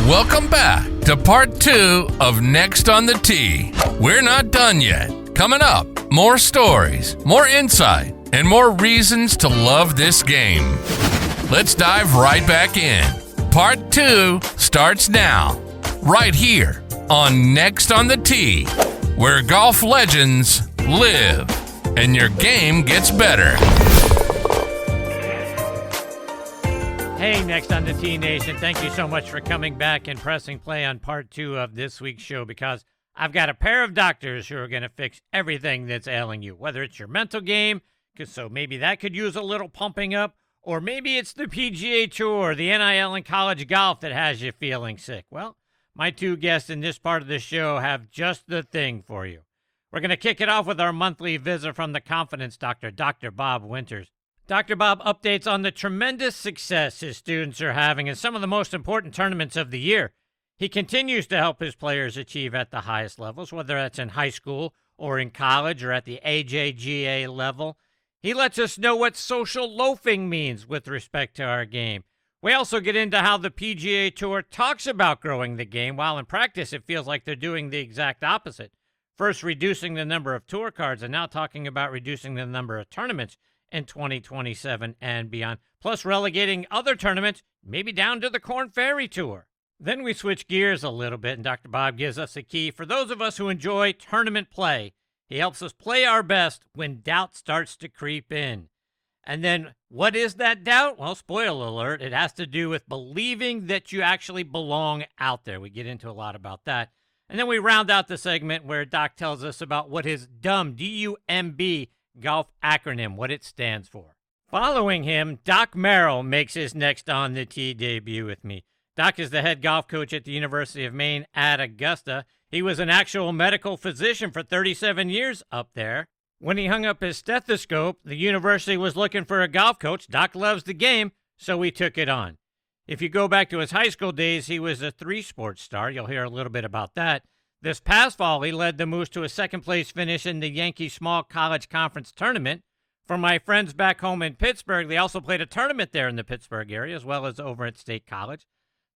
Welcome back to part 2 of Next on the Tee. We're not done yet. Coming up, more stories, more insight, and more reasons to love this game. Let's dive right back in. Part 2 starts now, right here on Next on the Tee, where golf legends live and your game gets better. Hey, Next on the Tee Nation, thank you so much for coming back and pressing play on part 2 of this week's show, because I've got a pair of doctors who are going to fix everything that's ailing you, whether it's your mental game, so maybe that could use a little pumping up, or maybe it's the PGA Tour, the NIL and college golf that has you feeling sick. Well, my two guests in this part of the show have just the thing for you. We're going to kick it off with our monthly visit from the confidence doctor, Dr. Bob Winters. Dr. Bob updates on the tremendous success his students are having in some of the most important tournaments of the year. He continues to help his players achieve at the highest levels, whether that's in high school or in college or at the AJGA level. He lets us know what social loafing means with respect to our game. We also get into how the PGA Tour talks about growing the game, while in practice it feels like they're doing the exact opposite. First reducing the number of tour cards, and now talking about reducing the number of tournaments in 2027 and beyond, plus relegating other tournaments, maybe down to the Corn Ferry Tour. Then we switch gears a little bit, and Dr. Bob gives us a key for those of us who enjoy tournament play. He helps us play our best when doubt starts to creep in. And then, what is that doubt? Well, spoiler alert, it has to do with believing that you actually belong out there. We get into a lot about that. And then we round out the segment where Doc tells us about what his D.U.M.B, D-U-M-B, golf acronym, what it stands for. Following him, Doc Merrill makes his Next on the Tee debut with me. Doc is the head golf coach at the University of Maine at Augusta. He was an actual medical physician for 37 years up there. When he hung up his stethoscope, the university was looking for a golf coach. Doc loves the game, so he took it on. If you go back to his high school days, he was a 3-sport star. You'll hear a little bit about that. This past fall, he led the Moose to a second-place finish in the Yankee Small College Conference Tournament. For my friends back home in Pittsburgh, they also played a tournament there in the Pittsburgh area, as well as over at State College.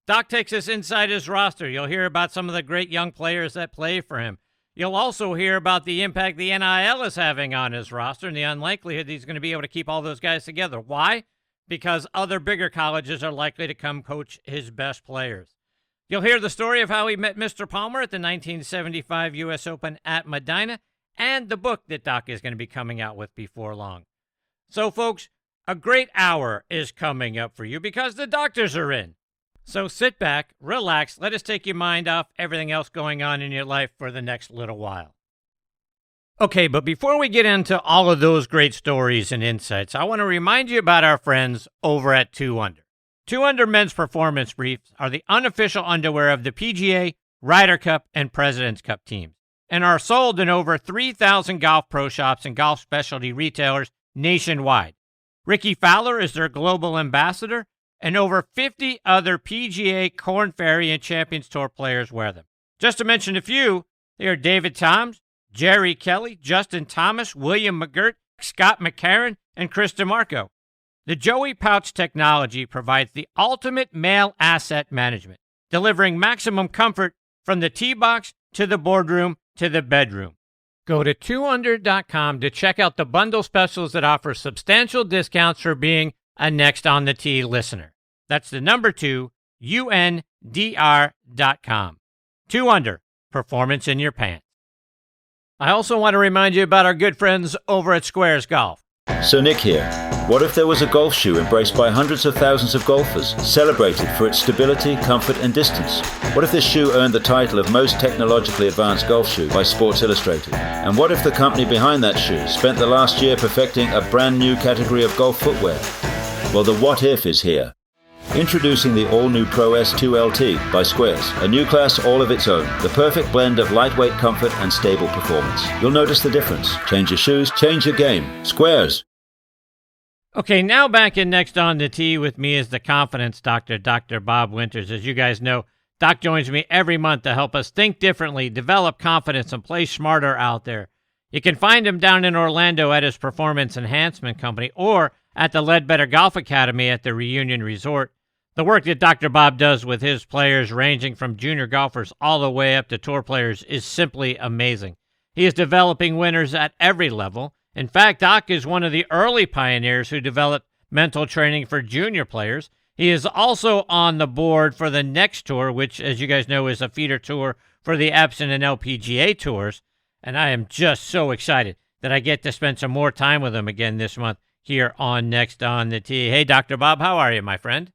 Doc takes us inside his roster. You'll hear about some of the great young players that play for him. You'll also hear about the impact the NIL is having on his roster and the unlikelihood he's going to be able to keep all those guys together. Why? Because other bigger colleges are likely to come coach his best players. You'll hear the story of how he met Mr. Palmer at the 1975 U.S. Open at Medina, and the book that Doc is going to be coming out with before long. So, folks, a great hour is coming up for you because the doctors are in. So sit back, relax, let us take your mind off everything else going on in your life for the next little while. Okay, but before we get into all of those great stories and insights, I want to remind you about our friends over at 2 Under. 2 Under men's performance briefs are the unofficial underwear of the PGA, Ryder Cup, and President's Cup teams, and are sold in over 3,000 golf pro shops and golf specialty retailers nationwide. Ricky Fowler is their global ambassador, and over 50 other PGA, Corn Ferry, and Champions Tour players wear them. Just to mention a few, they are David Toms, Jerry Kelly, Justin Thomas, William McGirt, Scott McCarron, and Chris DeMarco. The Joey Pouch technology provides the ultimate male asset management, delivering maximum comfort from the tee box to the boardroom to the bedroom. Go to 2under.com to check out the bundle specials that offer substantial discounts for being a Next on the Tee listener. That's the number 2, UNDR.com. 2 Under, performance in your pants. I also want to remind you about our good friends over at Squares Golf. So Nick here. What if there was a golf shoe embraced by hundreds of thousands of golfers, celebrated for its stability, comfort, and distance? What if this shoe earned the title of most technologically advanced golf shoe by Sports Illustrated? And what if the company behind that shoe spent the last year perfecting a brand new category of golf footwear? Well, the what if is here. Introducing the all-new Pro S2 LT by Squares, a new class all of its own, the perfect blend of lightweight comfort and stable performance. You'll notice the difference. Change your shoes, change your game. Squares. Okay, now back in Next on the Tee with me is the confidence doctor, Dr. Bob Winters. As you guys know, Doc joins me every month to help us think differently, develop confidence, and play smarter out there. You can find him down in Orlando at his Performance Enhancement Company or at the Ledbetter Golf Academy at the Reunion Resort. The work that Dr. Bob does with his players, ranging from junior golfers all the way up to tour players, is simply amazing. He is developing winners at every level. In fact, Doc is one of the early pioneers who developed mental training for junior players. He is also on the board for the next tour, which, as you guys know, is a feeder tour for the Epson and LPGA tours. And I am just so excited that I get to spend some more time with him again this month here on Next on the Tee. Hey, Dr. Bob, how are you, my friend?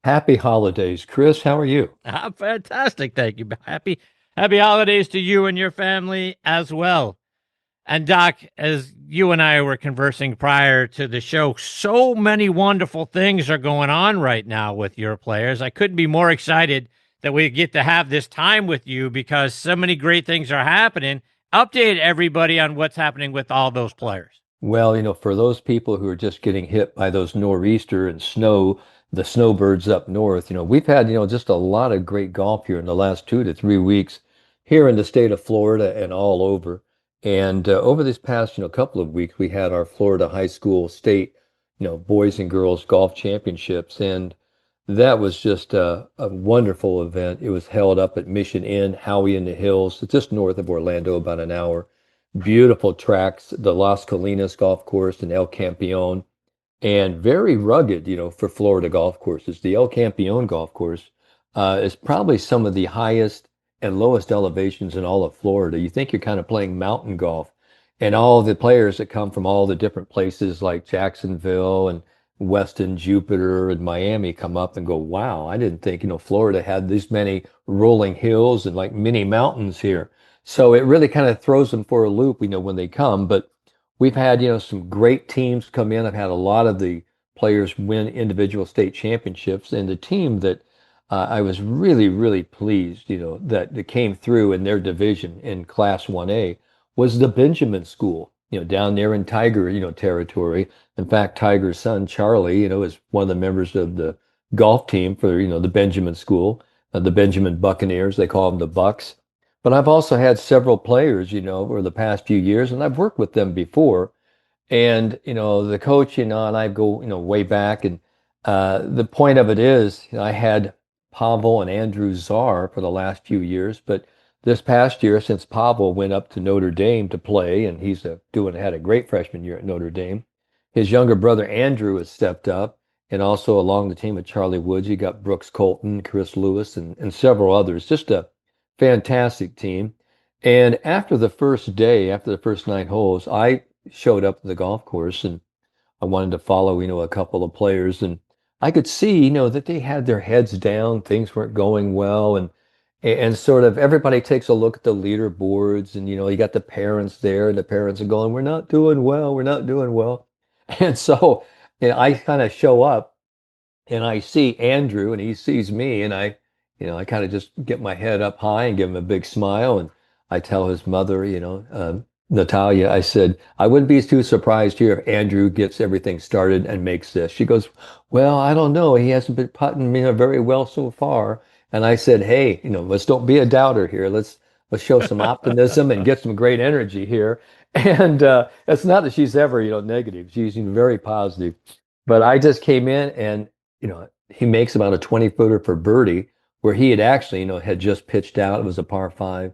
Happy holidays, Chris. How are you? I'm fantastic, thank you. Happy holidays to you and your family as well. And Doc, as you and I were conversing prior to the show, so many wonderful things are going on right now with your players. I couldn't be more excited that we get to have this time with you because so many great things are happening. Update everybody on what's happening with all those players. Well, for those people who are just getting hit by those nor'easter and snow, the snowbirds up north, we've had, just a lot of great golf here in the last 2 to 3 weeks here in the state of Florida and all over. And over this past, couple of weeks, we had our Florida high school state, boys and girls golf championships. And that was just a wonderful event. It was held up at Mission Inn, Howey in the Hills, just north of Orlando, about an hour. Beautiful tracks, the Las Colinas golf course and El Campeon, and very rugged, for Florida golf courses. The El Campeon golf course is probably some of the highest and lowest elevations in all of Florida. You think you're kind of playing mountain golf, and all the players that come from all the different places like Jacksonville and Weston, Jupiter, and Miami come up and go, wow, I didn't think, Florida had this many rolling hills and like mini mountains here. So it really kind of throws them for a loop, when they come. But we've had, some great teams come in. I've had a lot of the players win individual state championships. And the team that I was really, really pleased, that came through in their division in Class 1A was the Benjamin School, down there in Tiger, territory. In fact, Tiger's son, Charlie, is one of the members of the golf team for, the Benjamin School, the Benjamin Buccaneers. They call them the Bucks. But I've also had several players, over the past few years, and I've worked with them before. And, the coach, and I go, way back. And the point of it is, I had Pavel and Andrew Czar for the last few years. But this past year, since Pavel went up to Notre Dame to play, and he's had a great freshman year at Notre Dame, his younger brother Andrew has stepped up. And also along the team with Charlie Woods, you got Brooks Colton, Chris Lewis, and several others. Just a fantastic team. And after the first day, after the first 9 holes, I showed up to the golf course and I wanted to follow, a couple of players. And I could see, that they had their heads down, things weren't going well. And sort of everybody takes a look at the leaderboards and, you got the parents there and the parents are going, we're not doing well, we're not doing well. And so I kind of show up and I see Andrew and he sees me and I kind of just get my head up high and give him a big smile. And I tell his mother, Natalia, I said, I wouldn't be too surprised here if Andrew gets everything started and makes this. She goes, well, I don't know. He hasn't been putting, very well so far. And I said, hey, let's don't be a doubter here. Let's show some optimism and get some great energy here. And it's not that she's ever, negative. She's very positive. But I just came in and, he makes about a 20-footer for birdie, where he had actually, had just pitched out. It was a par 5,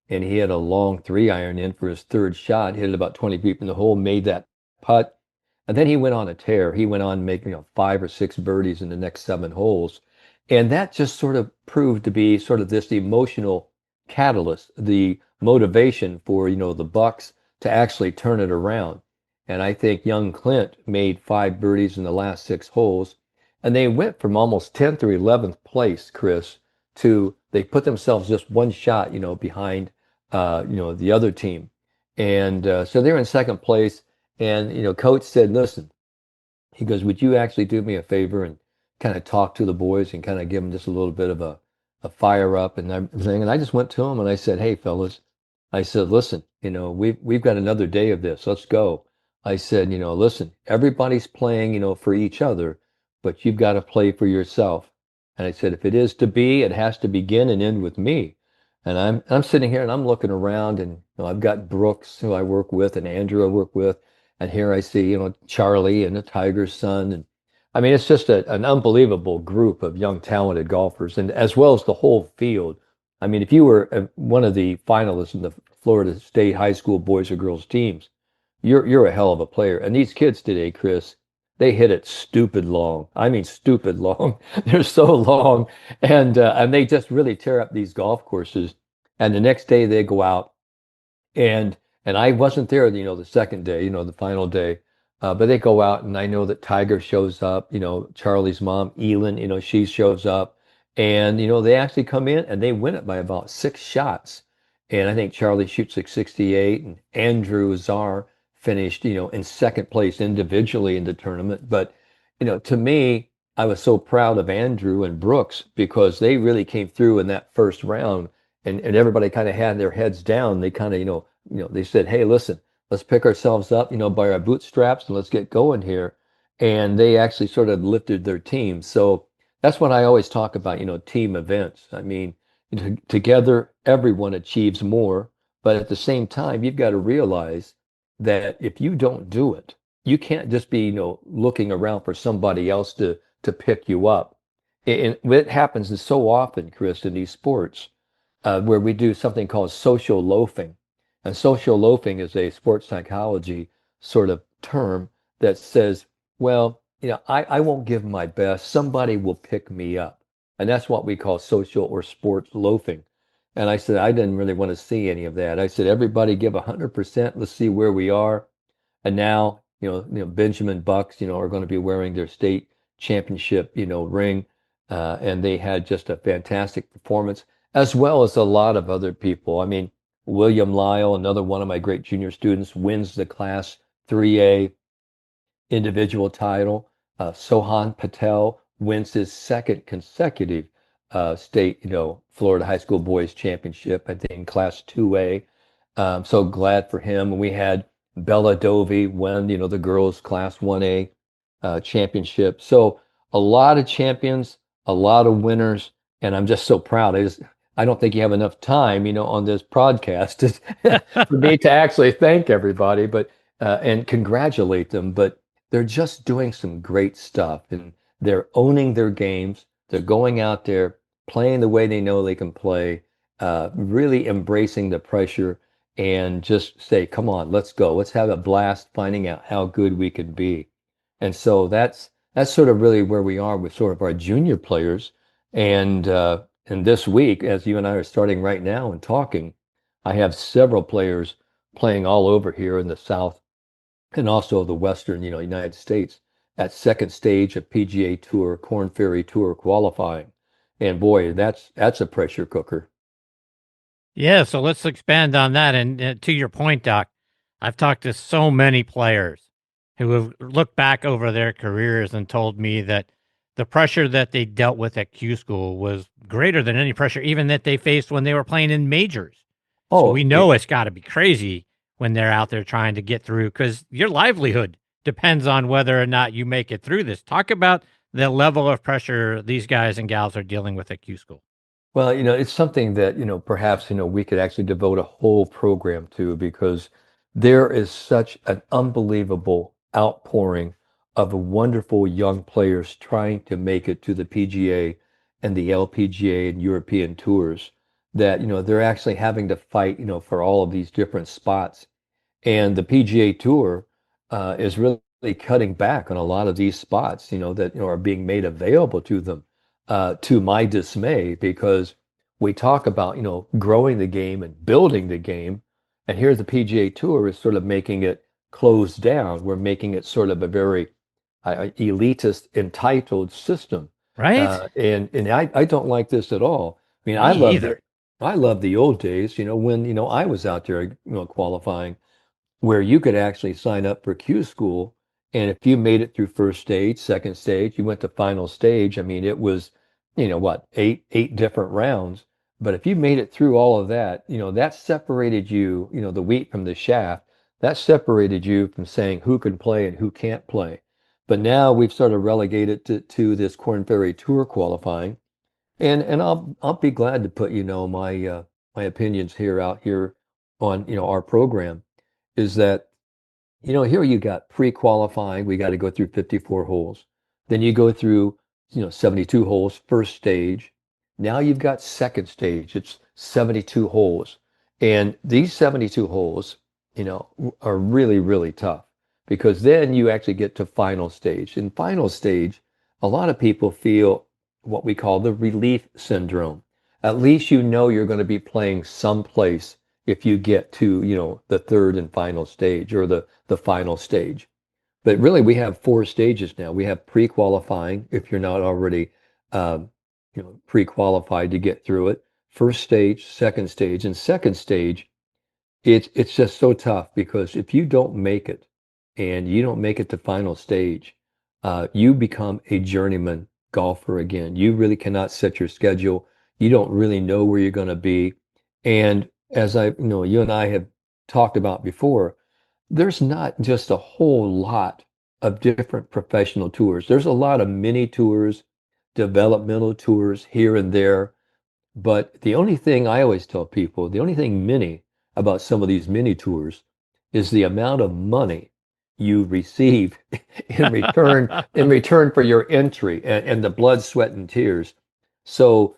and he had a long 3-iron in for his third shot, hit it about 20 feet from the hole, made that putt, and then he went on a tear. He went on making 5 or 6 birdies in the next 7 holes, and that just sort of proved to be sort of this emotional catalyst, the motivation for the Bucks to actually turn it around. And I think young Clint made 5 birdies in the last 6 holes. And they went from almost 10th or 11th place, Chris, to they put themselves just 1 shot, behind, the other team. And so they're in 2nd place. And, coach said, listen, he goes, would you actually do me a favor and kind of talk to the boys and kind of give them just a little bit of a fire up and everything? And I just went to them and I said, hey, fellas, I said, listen, we've got another day of this. Let's go. I said, listen, everybody's playing, for each other, but you've got to play for yourself. And I said, if it is to be, it has to begin and end with me. And I'm sitting here and I'm looking around and I've got Brooks, who I work with, and Andrew I work with. And here I see, Charlie and the Tiger's son. And I mean, it's just an unbelievable group of young, talented golfers, and as well as the whole field. I mean, if you were one of the finalists in the Florida State high school boys or girls teams, you're a hell of a player. And these kids today, Chris, they hit it stupid long. I mean, stupid long. They're so long, and they just really tear up these golf courses. And the next day they go out and I wasn't there, the second day, the final day. But they go out and I know that Tiger shows up, Charlie's mom, Elin, she shows up. And, they actually come in and they win it by about 6 shots. And I think Charlie shoots like 68 and Andrew Czar finished, in second place individually in the tournament. But, to me, I was so proud of Andrew and Brooks because they really came through in that first round and everybody kind of had their heads down. They kind of, they said, "Hey, listen, let's pick ourselves up, by our bootstraps and let's get going here." And they actually sort of lifted their team. So that's what I always talk about, team events. I mean, together, everyone achieves more, but at the same time, you've got to realize that if you don't do it, you can't just be, looking around for somebody else to pick you up. And it happens so often, Chris, in these sports where we do something called social loafing. And social loafing is a sports psychology sort of term that says, well, I won't give my best. Somebody will pick me up. And that's what we call social or sports loafing. And I said, I didn't really want to see any of that. I said, everybody give 100%. Let's see where we are. And now, Benjamin Bucks, are going to be wearing their state championship, ring. And they had just a fantastic performance, as well as a lot of other people. I mean, William Lyle, another one of my great junior students, wins the Class 3A individual title. Sohan Patel wins his second consecutive state, Florida High School Boys Championship, I think, Class 2A. So glad for him. We had Bella Dovey win, the girls Class 1A championship. So a lot of champions, a lot of winners, and I'm just so proud. I don't think you have enough time, on this podcast for me to actually thank everybody, but and congratulate them. But they're just doing some great stuff, and they're owning their games. They're going out there, playing the way they know they can play, really embracing the pressure, and just say, "Come on, let's go. Let's have a blast finding out how good we can be." And so that's sort of really where we are with sort of our junior players. And this week, as you and I are starting right now and talking, I have several players playing all over here in the South and also the Western, United States at second stage of PGA Tour, Corn Ferry Tour qualifying. And boy, that's a pressure cooker. Yeah, so let's expand on that. And to your point, Doc, I've talked to so many players who have looked back over their careers and told me that the pressure that they dealt with at Q school was greater than any pressure even that they faced when they were playing in majors. So we Oh, know it's got to be crazy when they're out there trying to get through because your livelihood depends on whether or not you make it through this. Talk about the level of pressure these guys and gals are dealing with at Q school. well, it's something that, perhaps, we could actually devote a whole program to because there is such an unbelievable outpouring of wonderful young players trying to make it to the PGA and the LPGA and European tours that, they're actually having to fight, for all of these different spots. And the PGA Tour is really cutting back on a lot of these spots, that are being made available to them. To my dismay, because we talk about, growing the game and building the game, and here the PGA Tour is sort of making it closed down. We're making it sort of a very elitist, entitled system, Right? and I don't like this at all. I mean, Me either. I love the old days, when I was out there, qualifying where you could actually sign up for Q school. And if you made it through first stage, second stage, you went to final stage. I mean, it was, what, eight different rounds. But if you made it through all of that, that separated you, the wheat from the chaff. That separated you from saying who can play and who can't play. But now we've sort of relegated to this Corn Ferry Tour qualifying. And I'll be glad to put, my opinions out here on, our program is that here you got pre-qualifying. We got to go through 54 holes. Then you go through, 72 holes, first stage. Now you've got second stage. It's 72 holes. And these 72 holes, are really, really tough because then you actually get to final stage. In final stage, a lot of people feel what we call the relief syndrome. At least you know you're going to be playing someplace if you get to, the third and final stage or the final stage. But really, we have four stages now. We have pre-qualifying if you're not already, um, pre-qualified to get through it. First stage, and second stage, it's just so tough because if you don't make it and you don't make it to final stage, you become a journeyman golfer again. You really cannot set your schedule. You don't really know where you're going to be. And as you and I have talked about before, there's not just a whole lot of different professional tours. There's a lot of mini tours, developmental tours here and there. But the only thing I always tell people, the only thing mini about some of these mini tours is the amount of money you receive in return for your entry and the blood, sweat, and tears. So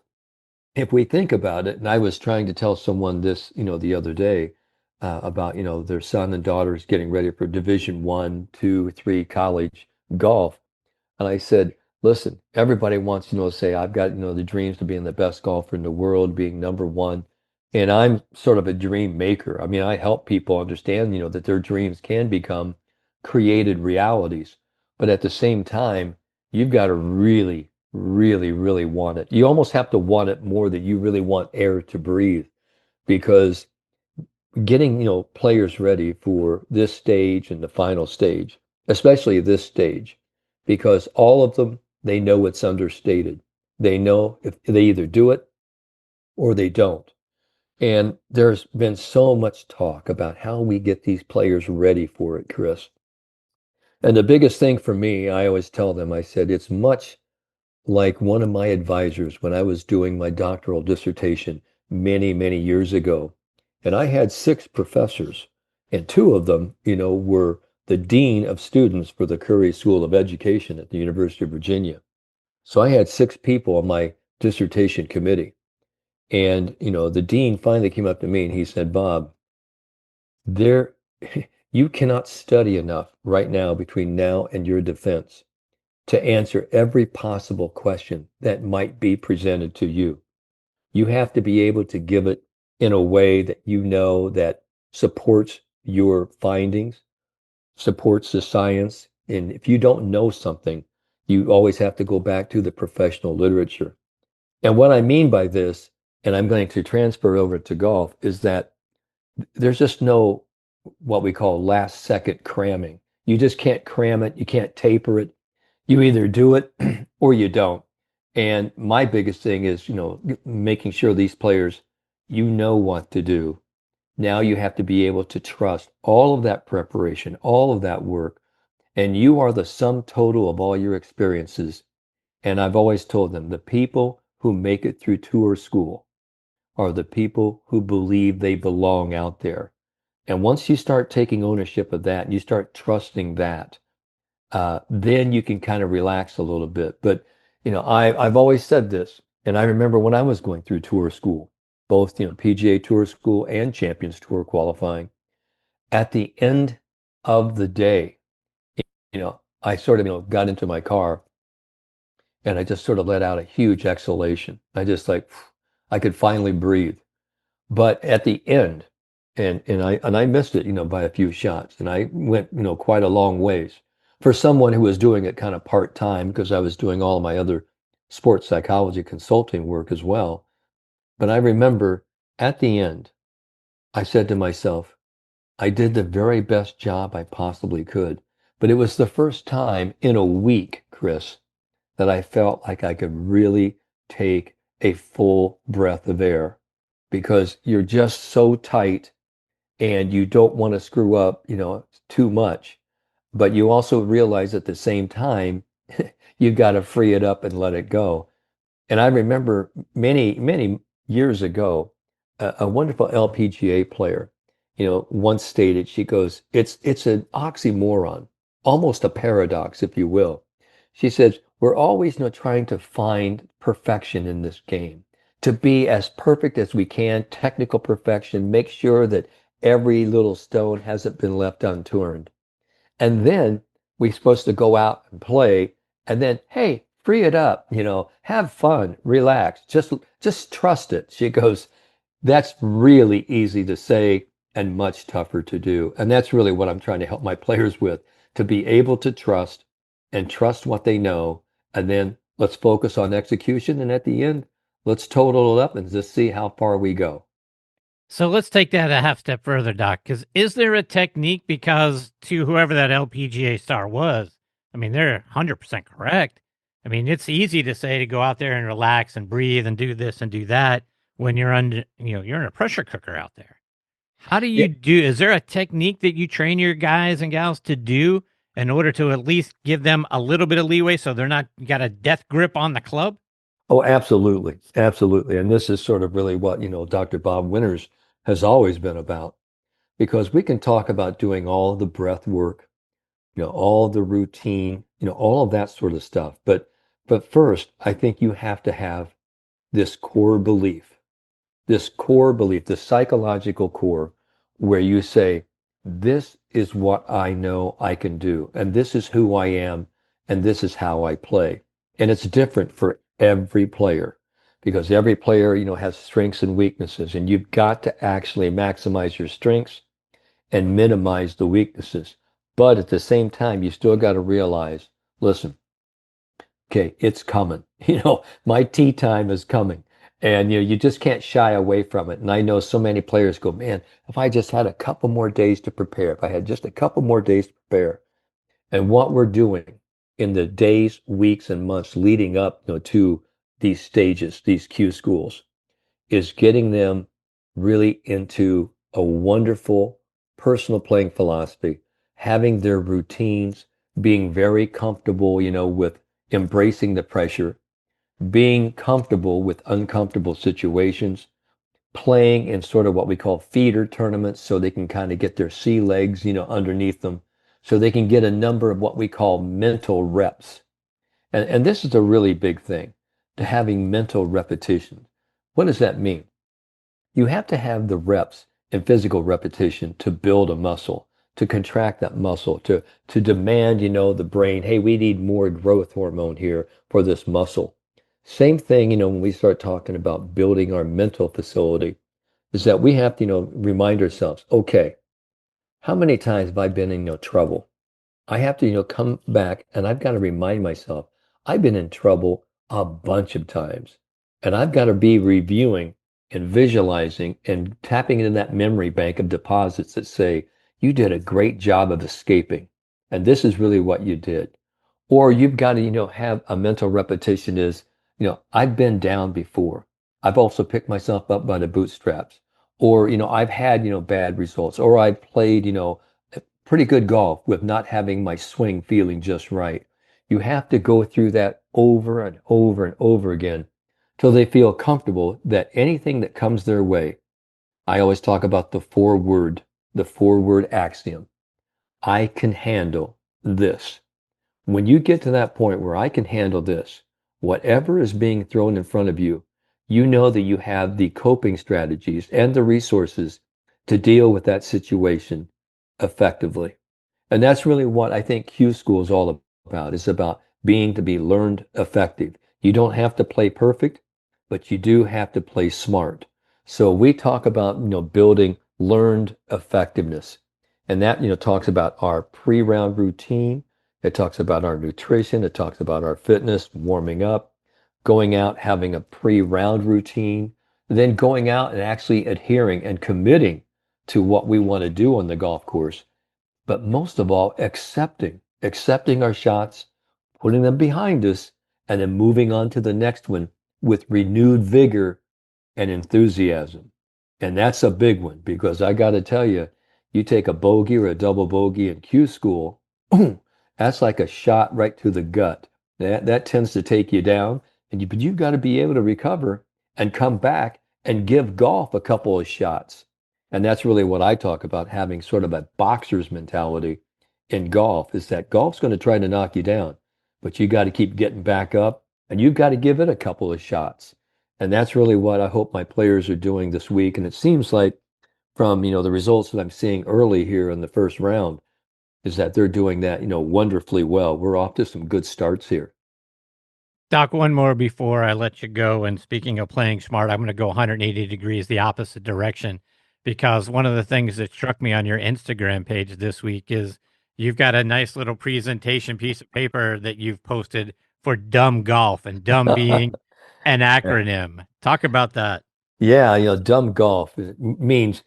if we think about it, and I was trying to tell someone this, the other day about, their son and daughters getting ready for Division One, two, three college golf. And I said, listen, everybody wants, to say, I've got, the dreams to being the best golfer in the world, being number one. And I'm sort of a dream maker. I mean, I help people understand, that their dreams can become created realities. But at the same time, you've got to really, really, really want it. You almost have to want it more than you really want air to breathe because getting, players ready for this stage and the final stage, especially this stage, because all of them, they know it's understated. They know if they either do it or they don't. And there's been so much talk about how we get these players ready for it, Chris. And the biggest thing for me, I always tell them, I said, it's much like one of my advisors when I was doing my doctoral dissertation many, many years ago. And I had six professors, and two of them, were the dean of students for the Curry School of Education at the University of Virginia. So I had six people on my dissertation committee. And, the dean finally came up to me and he said, Bob, there, you cannot study enough right now between now and your defense to answer every possible question that might be presented to you. You have to be able to give it in a way that that supports your findings, supports the science. And if you don't know something, you always have to go back to the professional literature. And what I mean by this, and I'm going to transfer over to golf, is that there's just no what we call last second cramming. You just can't cram it. You can't taper it. You either do it or you don't. And my biggest thing is, making sure these players, what to do. Now you have to be able to trust all of that preparation, all of that work, and you are the sum total of all your experiences. And I've always told them the people who make it through tour school are the people who believe they belong out there. And once you start taking ownership of that and you start trusting that, then you can kind of relax a little bit. But, I've always said this, and I remember when I was going through tour school, both, PGA Tour school and Champions Tour qualifying, at the end of the day, I sort of, got into my car and I just sort of let out a huge exhalation. I could finally breathe. But at the end, and I missed it, by a few shots, and I went, quite a long ways for someone who was doing it kind of part-time because I was doing all of my other sports psychology consulting work as well. But I remember at the end, I said to myself, I did the very best job I possibly could. But it was the first time in a week, Chris, that I felt like I could really take a full breath of air because you're just so tight and you don't want to screw up, too much. But you also realize at the same time, you've got to free it up and let it go. And I remember many, many years ago, a wonderful LPGA player, once stated, she goes, it's an oxymoron, almost a paradox, if you will. She says, we're always, trying to find perfection in this game, to be as perfect as we can, technical perfection, make sure that every little stone hasn't been left unturned. And then we're supposed to go out and play, and then, hey, free it up, have fun, relax, just trust it. She goes, that's really easy to say and much tougher to do. And that's really what I'm trying to help my players with, to be able to trust and trust what they know. And then let's focus on execution. And at the end, let's total it up and just see how far we go. So let's take that a half step further, Doc, because is there a technique? Because to whoever that LPGA star was, I mean, they're 100% correct. I mean, it's easy to say to go out there and relax and breathe and do this and do that when you're under, you're in a pressure cooker out there. How do you is there a technique that you train your guys and gals to do in order to at least give them a little bit of leeway so they're not got a death grip on the club? Oh, absolutely. Absolutely. And this is sort of really what, Dr. Bob Winters has always been about, because we can talk about doing all of the breath work, all the routine, all of that sort of stuff. But first, I think you have to have this core belief, the psychological core, where you say, this is what I know I can do, and this is who I am, and this is how I play. And it's different for every player, because every player, has strengths and weaknesses, and you've got to actually maximize your strengths and minimize the weaknesses. But at the same time, you still got to realize, listen, okay, it's coming. My tee time is coming. And you just can't shy away from it. And I know so many players go, man, if I just had a couple more days to prepare, if I had just a couple more days to prepare. And what we're doing in the days, weeks, and months leading up, to these stages, these Q schools, is getting them really into a wonderful personal playing philosophy, having their routines, being very comfortable, with embracing the pressure, being comfortable with uncomfortable situations, playing in sort of what we call feeder tournaments so they can kind of get their sea legs, underneath them, so they can get a number of what we call mental reps. And this is a really big thing, to having mental repetition. What does that mean? You have to have the reps and physical repetition to build a muscle, to contract that muscle, to demand, the brain, hey, we need more growth hormone here for this muscle. Same thing, when we start talking about building our mental facility, is that we have to, remind ourselves, okay, how many times have I been in, trouble? I have to, come back and I've got to remind myself, I've been in trouble a bunch of times. And I've got to be reviewing and visualizing and tapping into that memory bank of deposits that say, you did a great job of escaping. And this is really what you did. Or you've got to, have a mental repetition is, I've been down before. I've also picked myself up by the bootstraps. Or, I've had, bad results. Or I've played, pretty good golf with not having my swing feeling just right. You have to go through that over and over and over again till they feel comfortable that anything that comes their way, I always talk about the four word axiom. I can handle this. When you get to that point where I can handle this, whatever is being thrown in front of you, you know that you have the coping strategies and the resources to deal with that situation effectively. And that's really what I think Q School is all about. It's about being to be learned effective. You don't have to play perfect, but you do have to play smart. So we talk about, building learned effectiveness. And that, talks about our pre-round routine. It talks about our nutrition. It talks about our fitness, warming up, going out, having a pre-round routine, then going out and actually adhering and committing to what we want to do on the golf course. But most of all, accepting our shots, putting them behind us, and then moving on to the next one with renewed vigor and enthusiasm. And that's a big one, because I got to tell you, you take a bogey or a double bogey in Q School, that's like a shot right to the gut. That tends to take you down, but you've got to be able to recover and come back and give golf a couple of shots. And that's really what I talk about, having sort of a boxer's mentality in golf, is that golf's going to try to knock you down, but you got to keep getting back up and you've got to give it a couple of shots. And that's really what I hope my players are doing this week. And it seems like from, the results that I'm seeing early here in the first round is that they're doing that, wonderfully well. We're off to some good starts here. Doc, one more before I let you go. And speaking of playing smart, I'm going to go 180 degrees the opposite direction, because one of the things that struck me on your Instagram page this week is you've got a nice little presentation piece of paper that you've posted for D.U.M.B golf, and D.U.M.B being an Yeah. acronym. Talk about that. Yeah, dumb golf means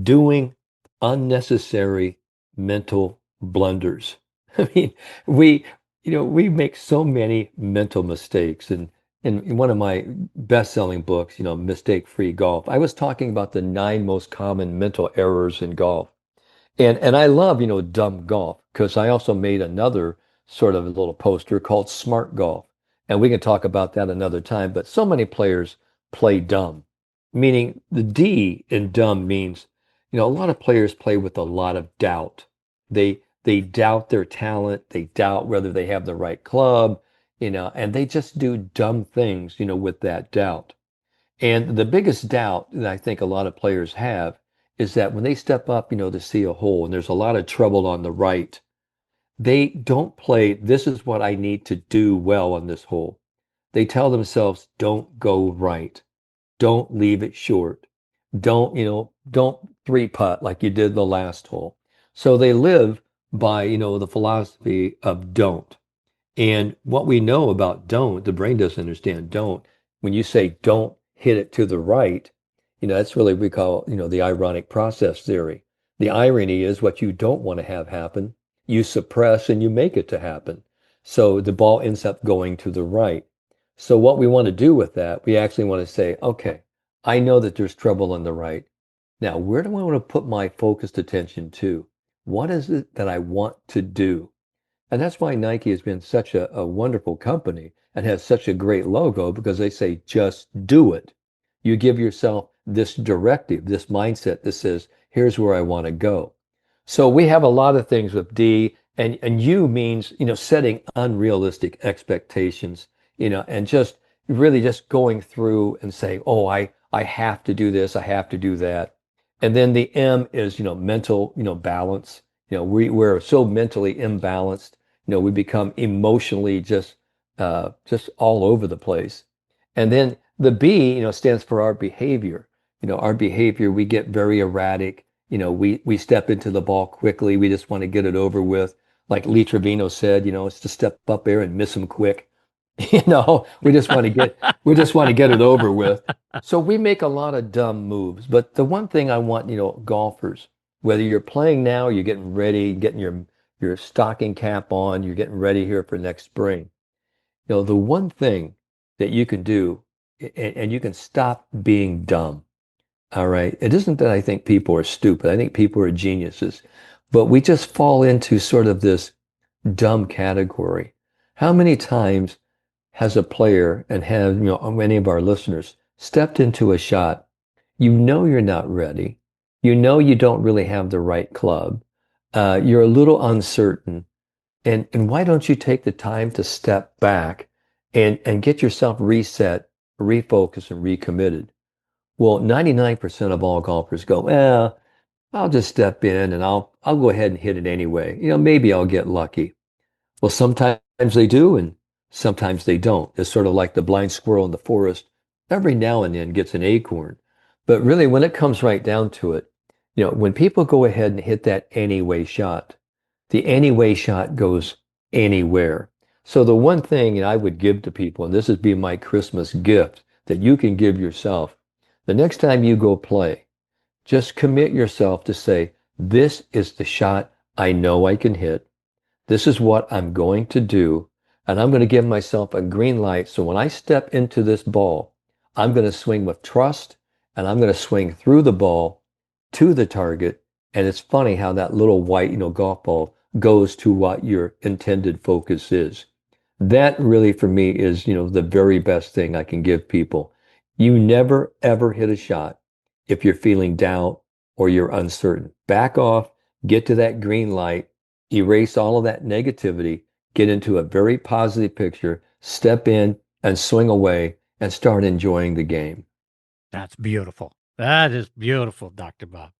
doing unnecessary mental blunders. I mean, we, we make so many mental mistakes. And in one of my best-selling books, Mistake-Free Golf, I was talking about the 9 most common mental errors in golf. And I love, dumb golf, because I also made another sort of a little poster called Smart Golf. And we can talk about that another time. But so many players play dumb, meaning the D in dumb means, a lot of players play with a lot of doubt. They doubt their talent. They doubt whether they have the right club, and they just do dumb things, with that doubt. And the biggest doubt that I think a lot of players have is that when they step up, to see a hole and there's a lot of trouble on the right, they don't play, this is what I need to do well on this hole. They tell themselves, don't go right. Don't leave it short. Don't 3-putt like you did the last hole. So they live by, the philosophy of don't. And what we know about don't, the brain doesn't understand don't. When you say don't hit it to the right, that's really we call, the ironic process theory. The irony is what you don't want to have happen, you suppress and you make it to happen. So the ball ends up going to the right. So what we want to do with that, we actually want to say, okay, I know that there's trouble on the right. Now, where do I want to put my focused attention to? What is it that I want to do? And that's why Nike has been such a wonderful company and has such a great logo, because they say, just do it. You give yourself this directive, this mindset that says, here's where I want to go. So we have a lot of things with D, and U means, setting unrealistic expectations, and just really just going through and saying, oh, I have to do this, I have to do that. And then the M is, mental, balance. We're so mentally imbalanced, we become emotionally just all over the place. And then the B, stands for our behavior. Our behavior, we get very erratic. We step into the ball quickly. We just want to get it over with. Like Lee Trevino said, it's to step up there and miss them quick. We just want to get it over with. So we make a lot of dumb moves. But the one thing I want, golfers, whether you're playing now, you're getting ready, getting your stocking cap on, you're getting ready here for next spring. The one thing that you can do, and you can stop being dumb. All right. It isn't that I think people are stupid. I think people are geniuses, but we just fall into sort of this dumb category. How many times has a player, and have, many of our listeners, stepped into a shot, you're not ready. You don't really have the right club. You're a little uncertain. And why don't you take the time to step back and get yourself reset, refocused, and recommitted? Well, 99% of all golfers go, I'll just step in and I'll go ahead and hit it anyway. Maybe I'll get lucky. Well, sometimes they do and sometimes they don't. It's sort of like the blind squirrel in the forest. Every now and then gets an acorn. But really, when it comes right down to it, when people go ahead and hit that anyway shot, the anyway shot goes anywhere. So the one thing I would give to people, and this would be my Christmas gift that you can give yourself, the next time you go play, just commit yourself to say, this is the shot I know I can hit. This is what I'm going to do. And I'm going to give myself a green light. So when I step into this ball, I'm going to swing with trust and I'm going to swing through the ball to the target. And it's funny how that little white, golf ball goes to what your intended focus is. That really for me is, the very best thing I can give people. You never ever hit a shot if you're feeling doubt or you're uncertain. Back off, get to that green light, erase all of that negativity, get into a very positive picture, step in and swing away and start enjoying the game. That's beautiful. That is beautiful, Dr. Bob.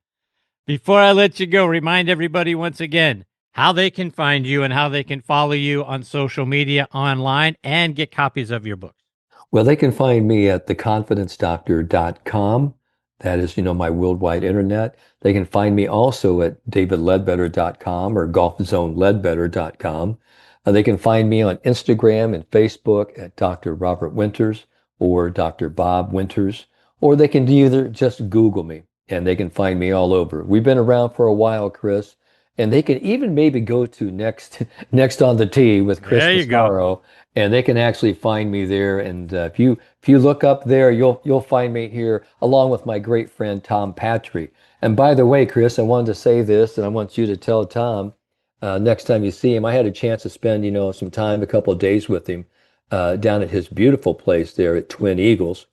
Before I let you go, remind everybody once again how they can find you and how they can follow you on social media, online, and get copies of your books. Well, they can find me at theconfidencedoctor.com. That is, my worldwide internet. They can find me also at davidledbetter.com or golfzoneledbetter.com. They can find me on Instagram and Facebook at Dr. Robert Winters or Dr. Bob Winters, or they can either just Google me and they can find me all over. We've been around for a while, Chris, and they can even maybe go to Next on the Tee with Chris Massaro, and they can actually find me there. And if you look up there, you'll find me here along with my great friend Tom Patry. And by the way, Chris, I wanted to say this, and I want you to tell Tom next time you see him. I had a chance to spend some time, a couple of days with him down at his beautiful place there at Twin Eagles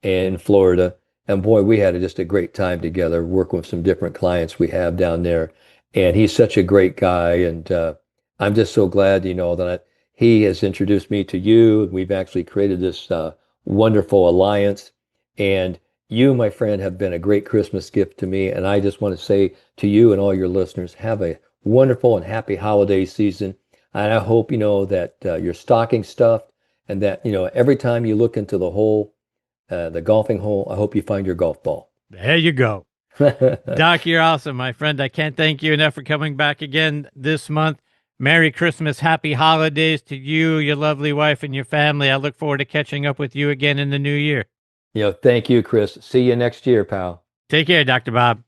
in Florida. And boy, we had just a great time together working with some different clients we have down there. And he's such a great guy. And I'm just so glad, that he has introduced me to you. We've actually created this wonderful alliance. And you, my friend, have been a great Christmas gift to me. And I just want to say to you and all your listeners, have a wonderful and happy holiday season. And I hope, that your stocking stuffed and that, every time you look into the hole, the golfing hole, I hope you find your golf ball. There you go. Doc, you're awesome, my friend. I can't thank you enough for coming back again this month. Merry Christmas, happy holidays to you, your lovely wife, and your family. I look forward to catching up with you again in the new year. Thank you, Chris. See you next year, pal. Take care, Dr. Bob.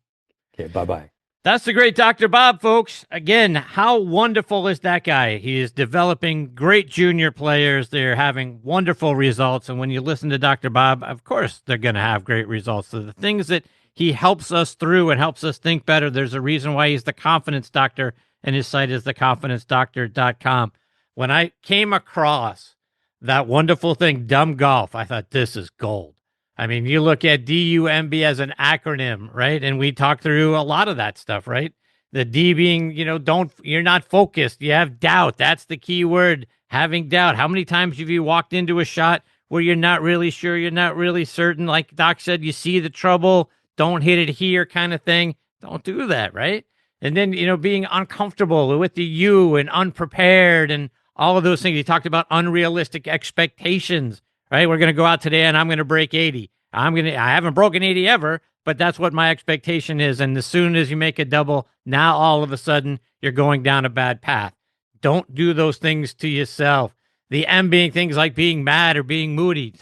Okay, bye-bye. That's the great Dr. Bob, folks. Again, how wonderful is that guy? He is developing great junior players. They're having wonderful results. And when you listen to Dr. Bob, of course, they're going to have great results. So the things that he helps us through and helps us think better, there's a reason why he's the confidence doctor, and his site is theconfidencedoctor.com. When I came across that wonderful thing, D.U.M.B golf, I thought, this is gold. I mean, you look at D.U.M.B as an acronym, right? And we talked through a lot of that stuff, right? The D being, you're not focused. You have doubt. That's the key word, having doubt. How many times have you walked into a shot where you're not really sure, you're not really certain? Like Doc said, you see the trouble, don't hit it here kind of thing. Don't do that, right? And then, being uncomfortable with the U and unprepared and all of those things. You talked about unrealistic expectations. Right, we're going to go out today and I'm going to break 80. I haven't broken 80 ever, but that's what my expectation is. And as soon as you make a double, now all of a sudden you're going down a bad path. Don't do those things to yourself. The M being things like being mad or being moody. He's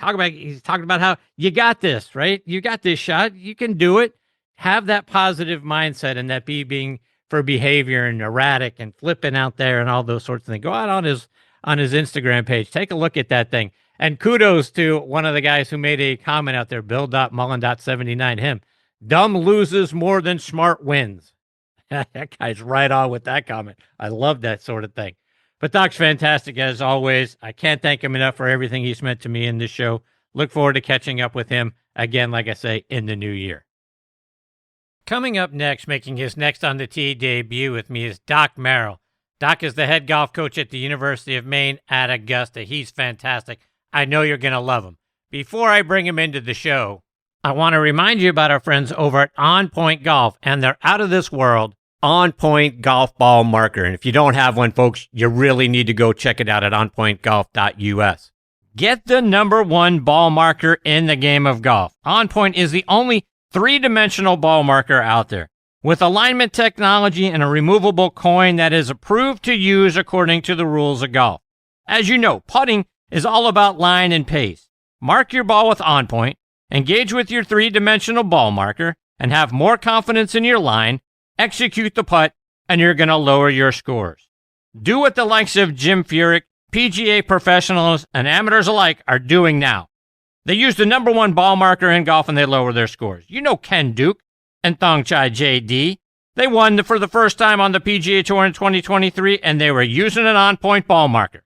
talking about how you got this, right? You got this shot. You can do it. Have that positive mindset, and that B being for behavior and erratic and flipping out there and all those sorts of things. Go out on his Instagram page. Take a look at that thing. And kudos to one of the guys who made a comment out there, Bill.Mullen.79, him. Dumb loses more than smart wins. That guy's right on with that comment. I love that sort of thing. But Doc's fantastic as always. I can't thank him enough for everything he's meant to me in this show. Look forward to catching up with him again, like I say, in the new year. Coming up next, making his Next on the Tee debut with me is Doc Merrill. Doc is the head golf coach at the University of Maine at Augusta. He's fantastic. I know you're going to love him. Before I bring him into the show, I want to remind you about our friends over at On Point Golf and their out-of-this-world On Point Golf Ball Marker. And if you don't have one, folks, you really need to go check it out at onpointgolf.us. Get the #1 ball marker in the game of golf. On Point is the only three-dimensional ball marker out there, with alignment technology and a removable coin that is approved to use according to the rules of golf. As you know, putting is all about line and pace. Mark your ball with On Point, engage with your three-dimensional ball marker, and have more confidence in your line, execute the putt, and you're going to lower your scores. Do what the likes of Jim Furyk, PGA professionals, and amateurs alike are doing now. They use the #1 ball marker in golf and they lower their scores. You know Ken Duke and Thongchai JD. They won for the first time on the PGA Tour in 2023, and they were using an On Point ball marker.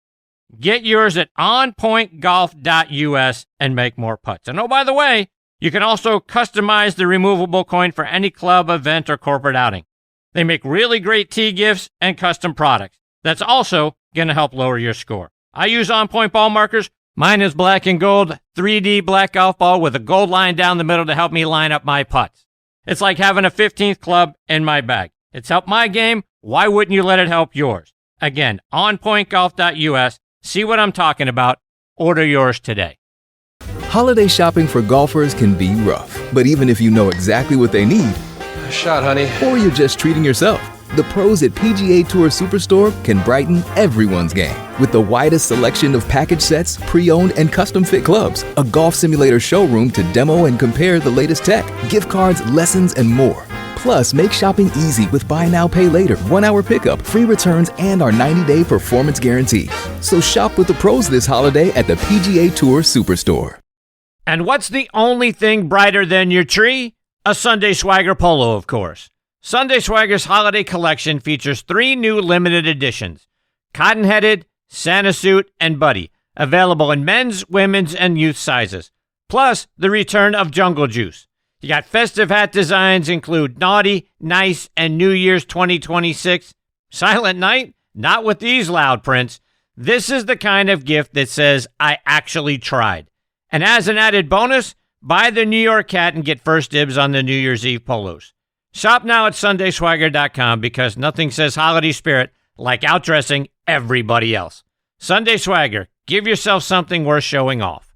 Get yours at onpointgolf.us and make more putts. And oh, by the way, you can also customize the removable coin for any club, event, or corporate outing. They make really great tee gifts and custom products. That's also going to help lower your score. I use on-point ball markers. Mine is black and gold, 3D black golf ball with a gold line down the middle to help me line up my putts. It's like having a 15th club in my bag. It's helped my game. Why wouldn't you let it help yours? Again, onpointgolf.us. See what I'm talking about. Order yours today. Holiday shopping for golfers can be rough, but even if you know exactly what they need, a shot, honey, or you're just treating yourself, the pros at PGA Tour Superstore can brighten everyone's game. With the widest selection of package sets, pre-owned and custom-fit clubs, a golf simulator showroom to demo and compare the latest tech, gift cards, lessons, and more. Plus, make shopping easy with buy now, pay later, 1-hour pickup, free returns, and our 90-day performance guarantee. So shop with the pros this holiday at the PGA Tour Superstore. And what's the only thing brighter than your tree? A Sunday Swagger polo, of course. Sunday Swagger's holiday collection features 3 new limited editions: Cotton-headed, Santa Suit, and Buddy, available in men's, women's, and youth sizes. Plus, the return of Jungle Juice. You got festive hat designs include Naughty, Nice, and New Year's 2026. Silent Night? Not with these loud prints. This is the kind of gift that says, I actually tried. And as an added bonus, buy the New York Cat and get first dibs on the New Year's Eve polos. Shop now at SundaySwagger.com because nothing says holiday spirit like outdressing everybody else. Sunday Swagger. Give yourself something worth showing off.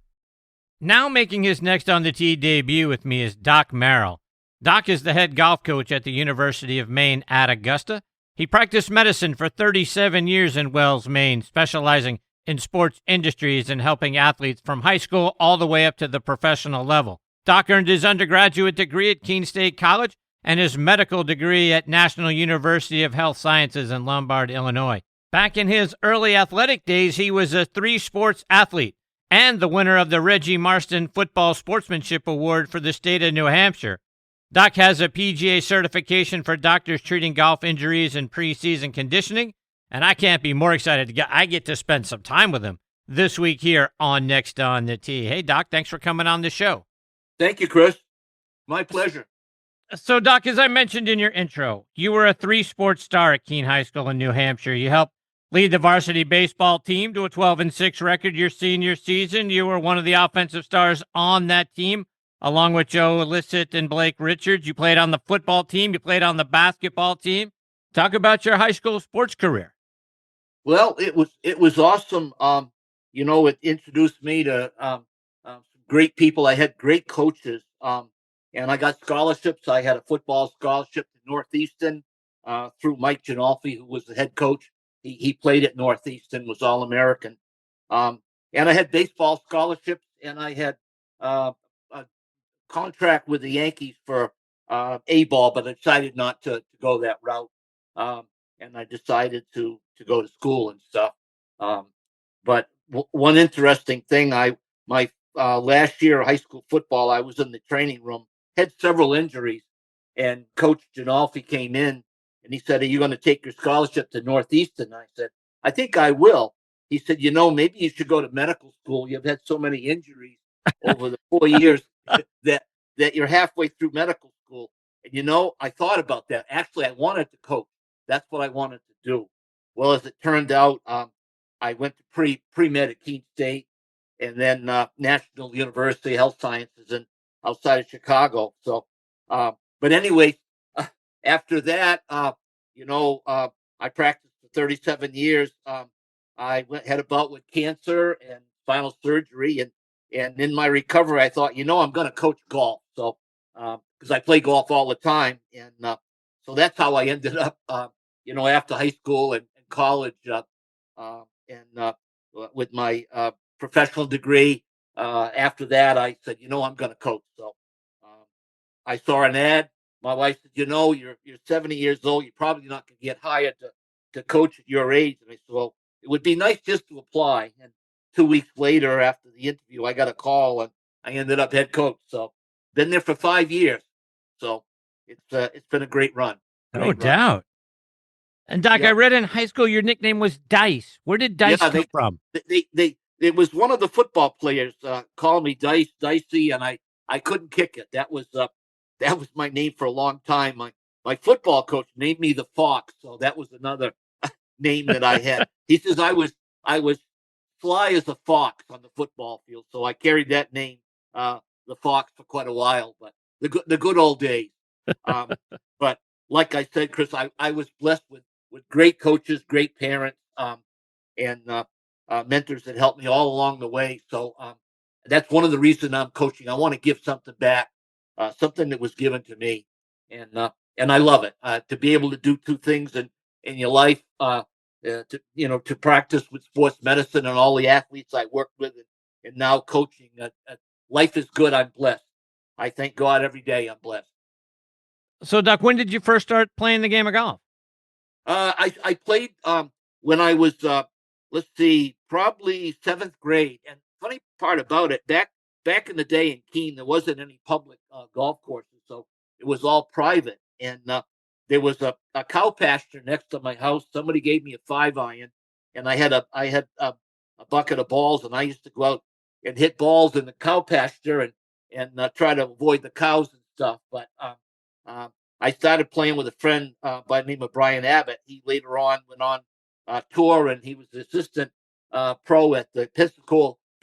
Now making his next on the tee debut with me is Doc Merrill. Doc is the head golf coach at the University of Maine at Augusta. He practiced medicine for 37 years in Wells, Maine, specializing in sports industries and helping athletes from high school all the way up to the professional level. Doc earned his undergraduate degree at Keene State College and his medical degree at National University of Health Sciences in Lombard, Illinois. Back in his early athletic days, he was a 3-sports athlete and the winner of the Reggie Marston Football Sportsmanship Award for the state of New Hampshire. Doc has a PGA certification for doctors treating golf injuries and preseason conditioning, and I can't be more excited I get to spend some time with him this week here on Next on the Tee. Hey, Doc, thanks for coming on the show. Thank you, Chris. My pleasure. So, Doc, as I mentioned in your intro, you were a 3-sports star at Keene High School in New Hampshire. You helped lead the varsity baseball team to a 12-6 record your senior season. You were one of the offensive stars on that team, along with Joe Lissett and Blake Richards. You played on the football team. You played on the basketball team. Talk about your high school sports career. Well, it was awesome. It introduced me to some great people. I had great coaches, and I got scholarships. I had a football scholarship to Northeastern through Mike Ginolfi, who was the head coach. He played at Northeastern, was All-American. And I had baseball scholarships, and I had a contract with the Yankees for A-ball, but I decided not to go that route. And I decided to go to school and stuff. But one interesting thing, my last year of high school football, I was in the training room, had several injuries, and Coach Ginolfi came in and he said, "Are you going to take your scholarship to Northeastern?" I said, "I think I will." He said, "Maybe you should go to medical school. You've had so many injuries over the 4 years that you're halfway through medical school." And I thought about that. Actually, I wanted to coach. That's what I wanted to do. Well, as it turned out, I went to pre-med at Keene State and then National University of Health Sciences outside of Chicago. So, but anyway, after that, I practiced for 37 years. I had a bout with cancer and spinal surgery, and in my recovery, I thought, I'm going to coach golf. So, because I play golf all the time, and so that's how I ended up, after high school and college, and with my professional degree. After that, I said, I'm going to coach. So I saw an ad. My wife said, you're 70 years old. You're probably not going to get hired to coach at your age. And I said, well, it would be nice just to apply. And 2 weeks later, after the interview, I got a call and I ended up head coach. So been there for 5 years. So it's been a great run. No doubt. And Doc, I read in high school your nickname was Dice. Where did Dice come from? It was one of the football players called me Dicey, and I couldn't kick it. That was my name for a long time. My football coach named me the Fox, so that was another name that I had. He says I was fly as a fox on the football field, so I carried that name, the Fox, for quite a while. But the good old days. But like I said, Chris, I was blessed with great coaches, great parents, and mentors that helped me all along the way. So that's one of the reasons I'm coaching. I want to give something back, something that was given to me, and I love it to be able to do two things in your life. To practice with sports medicine and all the athletes I worked with, and now coaching. Life is good. I'm blessed. I thank God every day I'm blessed. So, Doc, when did you first start playing the game of golf? I played when I was let's see, probably 7th grade. And funny part about it, back in the day in Keene, there wasn't any public golf courses, so it was all private. And there was a cow pasture next to my house. Somebody gave me a 5-iron, and I had a bucket of balls, and I used to go out and hit balls in the cow pasture and try to avoid the cows and stuff. But I started playing with a friend by the name of Brian Abbott. He later on went on tour, and he was the assistant pro at the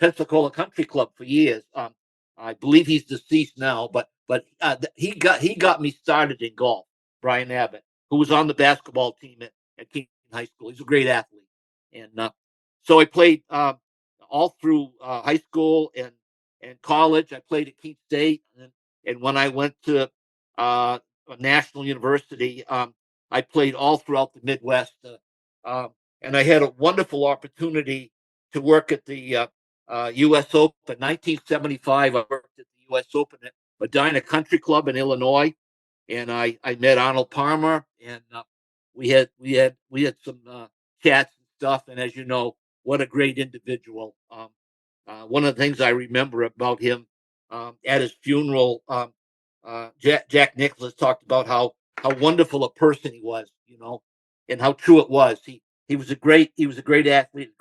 Pensacola Country Club for years. I believe he's deceased now, but he got me started in golf. Brian Abbott, who was on the basketball team at King High School, he's a great athlete, and so I played all through high school and college. I played at Keene State, and when I went to a national university, I played all throughout the Midwest, and I had a wonderful opportunity to work at the U.S. Open. 1975, I worked at the U.S. Open at Medina Country Club in Illinois, and I met Arnold Palmer, and we had some chats and stuff. And as you know, what a great individual. One of the things I remember about him at his funeral, Jack Nicklaus talked about how wonderful a person he was, and how true it was. He was a great athlete,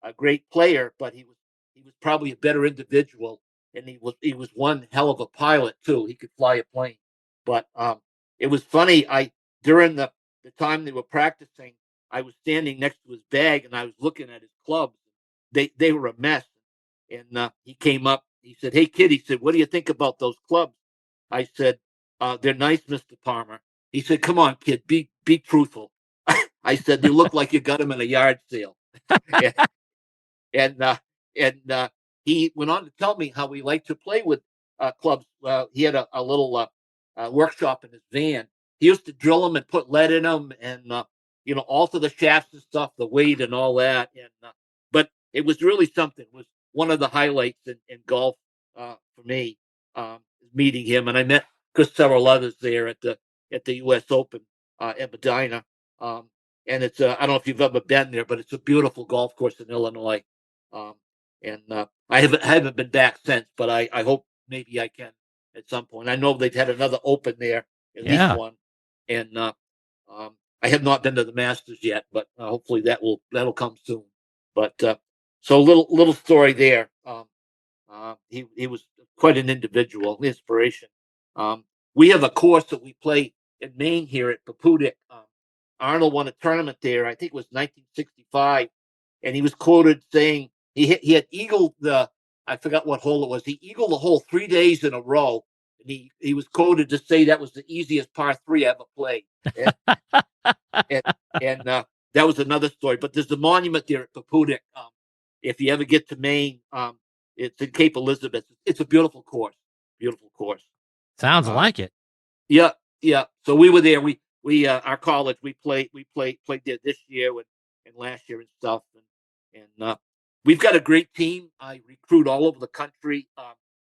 a great player, but he was probably a better individual, and he was one hell of a pilot too. He could fly a plane. But it was funny. During the time they were practicing, I was standing next to his bag, and I was looking at his clubs. They were a mess, and he came up. He said, "Hey kid," he said, "what do you think about those clubs?" I said, "They're nice, Mr. Palmer." He said, "Come on, kid, be truthful." I said, "They look like you got them in a yard sale." and he went on to tell me how he liked to play with clubs. He had a little workshop in his van. He used to drill them and put lead in them, and alter the shafts and stuff, the weight and all that. And but it was really something. It was one of the highlights in golf for me, meeting him, and I met several others there at the U.S. Open at Medina. And it's I don't know if you've ever been there, but it's a beautiful golf course in Illinois. And I haven't been back since, but I hope maybe I can at some point. I know they've had another Open there, at least one, and I have not been to the Masters yet, but hopefully that'll come soon. But so little story there. He was quite an individual, inspiration. We have a course that we play in Maine here at Papudik. Arnold won a tournament there. I think it was 1965, and he was quoted saying he had eagled I forgot what hole it was. He eagled the hole 3 days in a row, and he was quoted to say that was the easiest par 3 I ever played. And that was another story. But there's a monument there at Papudik. If you ever get to Maine, it's in Cape Elizabeth. It's a beautiful course. Beautiful course. Sounds like it. Yeah. So we were there. We our college we played there this year and last year and stuff. And we've got a great team. I recruit all over the country.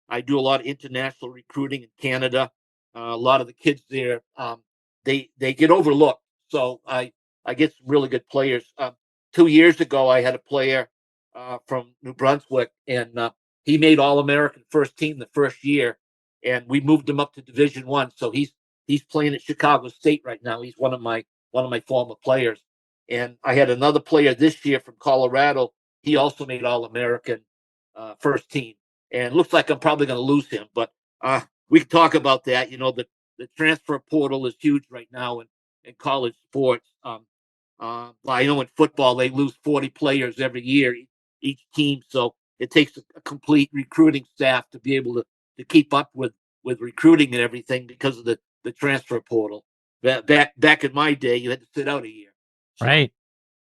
I do a lot of international recruiting in Canada. A lot of the kids there, they get overlooked. So I get some really good players. 2 years ago, I had a player from New Brunswick, and he made All-American first team the first year, and we moved him up to Division I. So he's playing at Chicago State right now. He's one of my former players. And I had another player this year from Colorado. He also made All-American first team. And it looks like I'm probably going to lose him, but we can talk about that. The transfer portal is huge right now in college sports. I know in football they lose 40 players every year, each team. So it takes a complete recruiting staff to be able to keep up with recruiting and everything because of the transfer portal. Back in my day, you had to sit out a year. So, Right.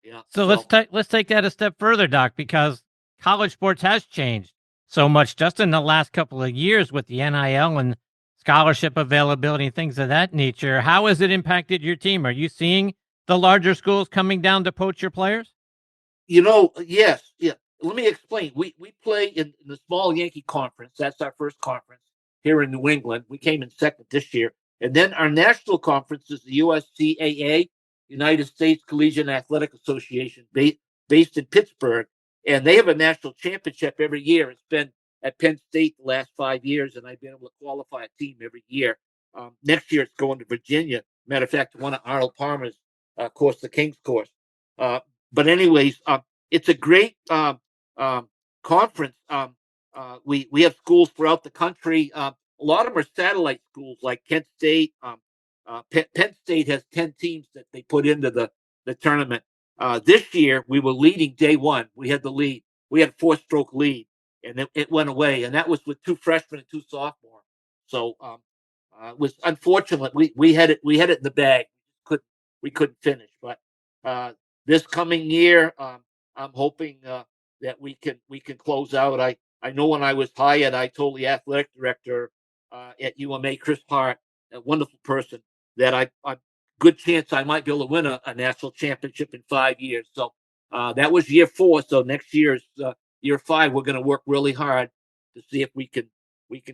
yeah. So let's take that a step further, Doc, because college sports has changed so much just in the last couple of years with the NIL and scholarship availability and things of that nature. How has it impacted your team? Are you seeing the larger schools coming down to poach your players? Yes, yeah. Let me explain. We play in the small Yankee conference. That's our first conference here in New England. We came in second this year. And then our national conference is the USCAA, United States Collegiate Athletic Association, based in Pittsburgh. And they have a national championship every year. It's been at Penn State the last 5 years, and I've been able to qualify a team every year. Next year, it's going to Virginia. Matter of fact, one of Arnold Palmer's course, the King's course. But anyways, it's a great conference. We have schools throughout the country. A lot of them are satellite schools, like Kent State. Penn State has 10 teams that they put into the tournament. This year, we were leading day one. We had the lead. We had a 4-stroke lead, and it went away. And that was with 2 freshmen and 2 sophomores. So it was unfortunate. We had it in the bag. We couldn't finish, but this coming year, I'm hoping that we can close out. I know when I was hired, I told the athletic director at UMA, Chris Hart, a wonderful person, that I good chance I might be able to win a national championship in 5 years. So that was year 4. So next year is year 5. We're going to work really hard to see if we can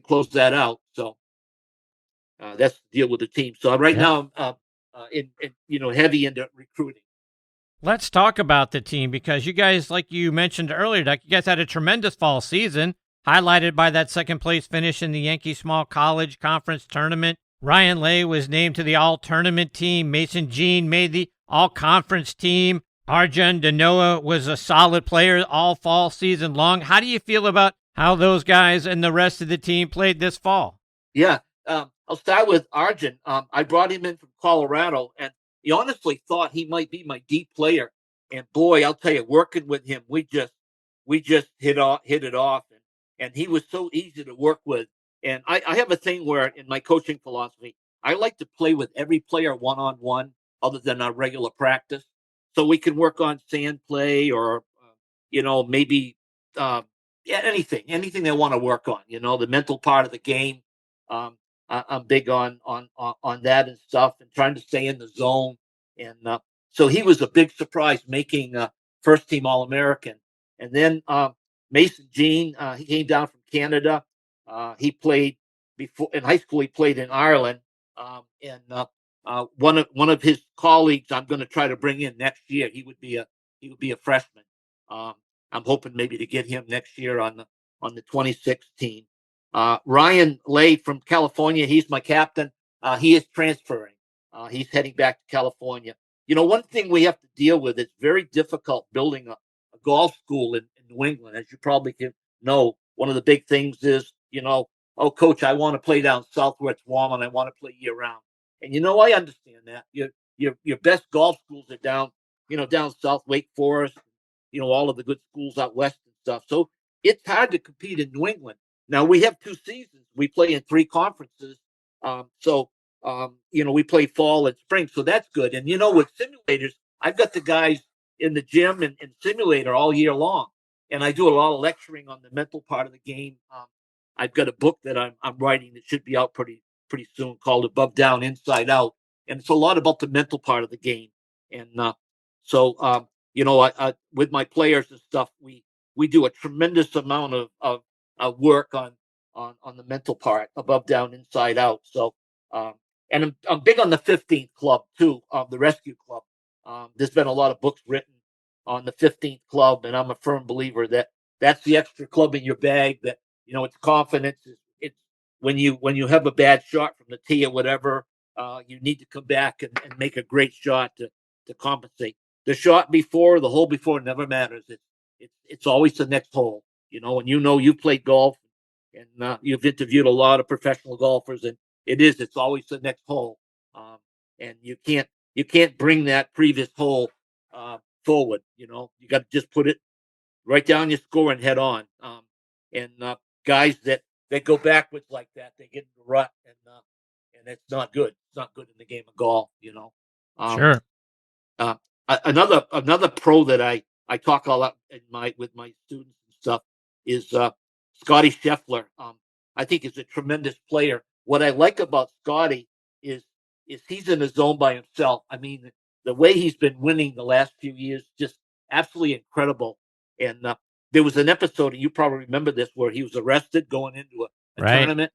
close that out. So that's the deal with the team. So right now, in heavy into recruiting. Let's talk about the team because you guys, like you mentioned earlier, Doc, you guys had a tremendous fall season, highlighted by that second place finish in the Yankee Small College Conference Tournament. Ryan Lay was named to the all-tournament team. Mason Jean made the all-conference team. Arjun Danoa was a solid player all fall season long. How do you feel about how those guys and the rest of the team played this fall? Yeah, I'll start with Arjun. I brought him in from Colorado, and he honestly thought he might be my D player. And boy, I'll tell you, working with him, we just hit it off, and he was so easy to work with. And I have a thing where in my coaching philosophy, I like to play with every player one-on-one other than our regular practice. So we can work on sand play or, maybe anything they want to work on, the mental part of the game. I'm big on that and stuff and trying to stay in the zone. And so he was a big surprise making first team All-American. And then Mason Jean, he came down from Canada. He played before in high school. He played in Ireland, and one of his colleagues I'm going to try to bring in next year. He would be a freshman. I'm hoping maybe to get him next year on the 26 team. Ryan Lay from California, he's my captain. He is transferring. He's heading back to California. One thing we have to deal with, it's very difficult building a golf school in New England. As you probably can know, one of the big things is, oh, coach, I want to play down south where it's warm and I want to play year round. And, I understand that. Your best golf schools are down south, Wake Forest, all of the good schools out west and stuff. So it's hard to compete in New England. Now, we have 2 seasons. We play in 3 conferences. We play fall and spring. So that's good. And, with simulators, I've got the guys in the gym and simulator all year long. And I do a lot of lecturing on the mental part of the game. I've got a book that I'm writing that should be out pretty soon called Above, Down, Inside Out. And it's a lot about the mental part of the game. And so, with my players and stuff, we do a tremendous amount of work on the mental part, above, down, inside out. So, and I'm big on the 15th club too, the rescue club. There's been a lot of books written on the 15th club, and I'm a firm believer that that's the extra club in your bag. That it's confidence. It's when you have a bad shot from the tee or whatever, you need to come back and make a great shot to compensate. The shot before, the hole before, never matters. It's always the next hole. And you've played golf and you've interviewed a lot of professional golfers, and it's always the next hole. And you can't bring that previous hole forward. You got to just put it right down your score and head on. And guys that go backwards like that, they get in the rut, and it's not good. It's not good in the game of golf. Sure. Uh, another pro that I talk a lot with my students and stuff is Scotty Scheffler. I think is a tremendous player. What I like about Scotty is he's in a zone by himself. I mean, the way he's been winning the last few years, just absolutely incredible. And there was an episode, and you probably remember this, where he was arrested going into a Right. tournament,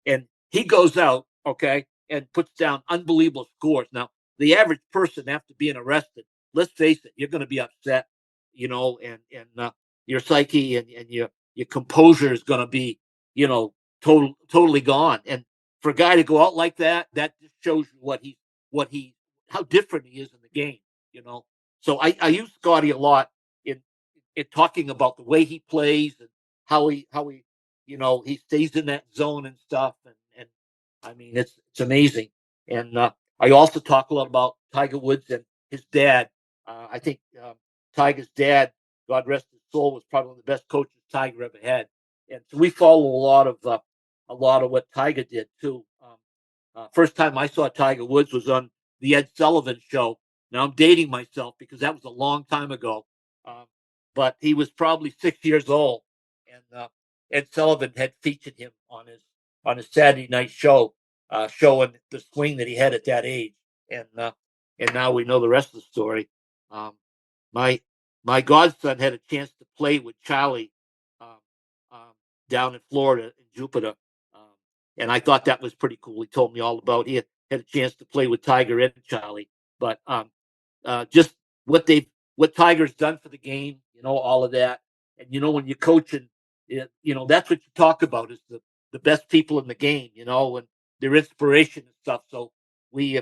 and he goes out, okay, and puts down unbelievable scores. Now, the average person after being arrested, let's face it, you're going to be upset, and your psyche and your composure is going to be, totally gone. And for a guy to go out like that, that just shows you how different he is in the game, So I use Scotty a lot in talking about the way he plays and how he he stays in that zone and stuff. And I mean, it's amazing. And I also talk a lot about Tiger Woods and his dad. I think Tiger's dad, God rest his soul, was probably one of the best coaches Tiger ever had. And so we follow a lot of what Tiger did too. First time I saw Tiger Woods was on the Ed Sullivan show. Now I'm dating myself because that was a long time ago. But he was probably 6 years old, and Ed Sullivan had featured him on his Saturday night show, showing the swing that he had at that age. And now we know the rest of the story. My godson had a chance to play with Charlie down in Florida in Jupiter, and I thought that was pretty cool. He told me all about. He had a chance to play with Tiger and Charlie, but just what Tiger's done for the game, all of that, and when you're coaching, that's what you talk about is the best people in the game, and their inspiration and stuff. So we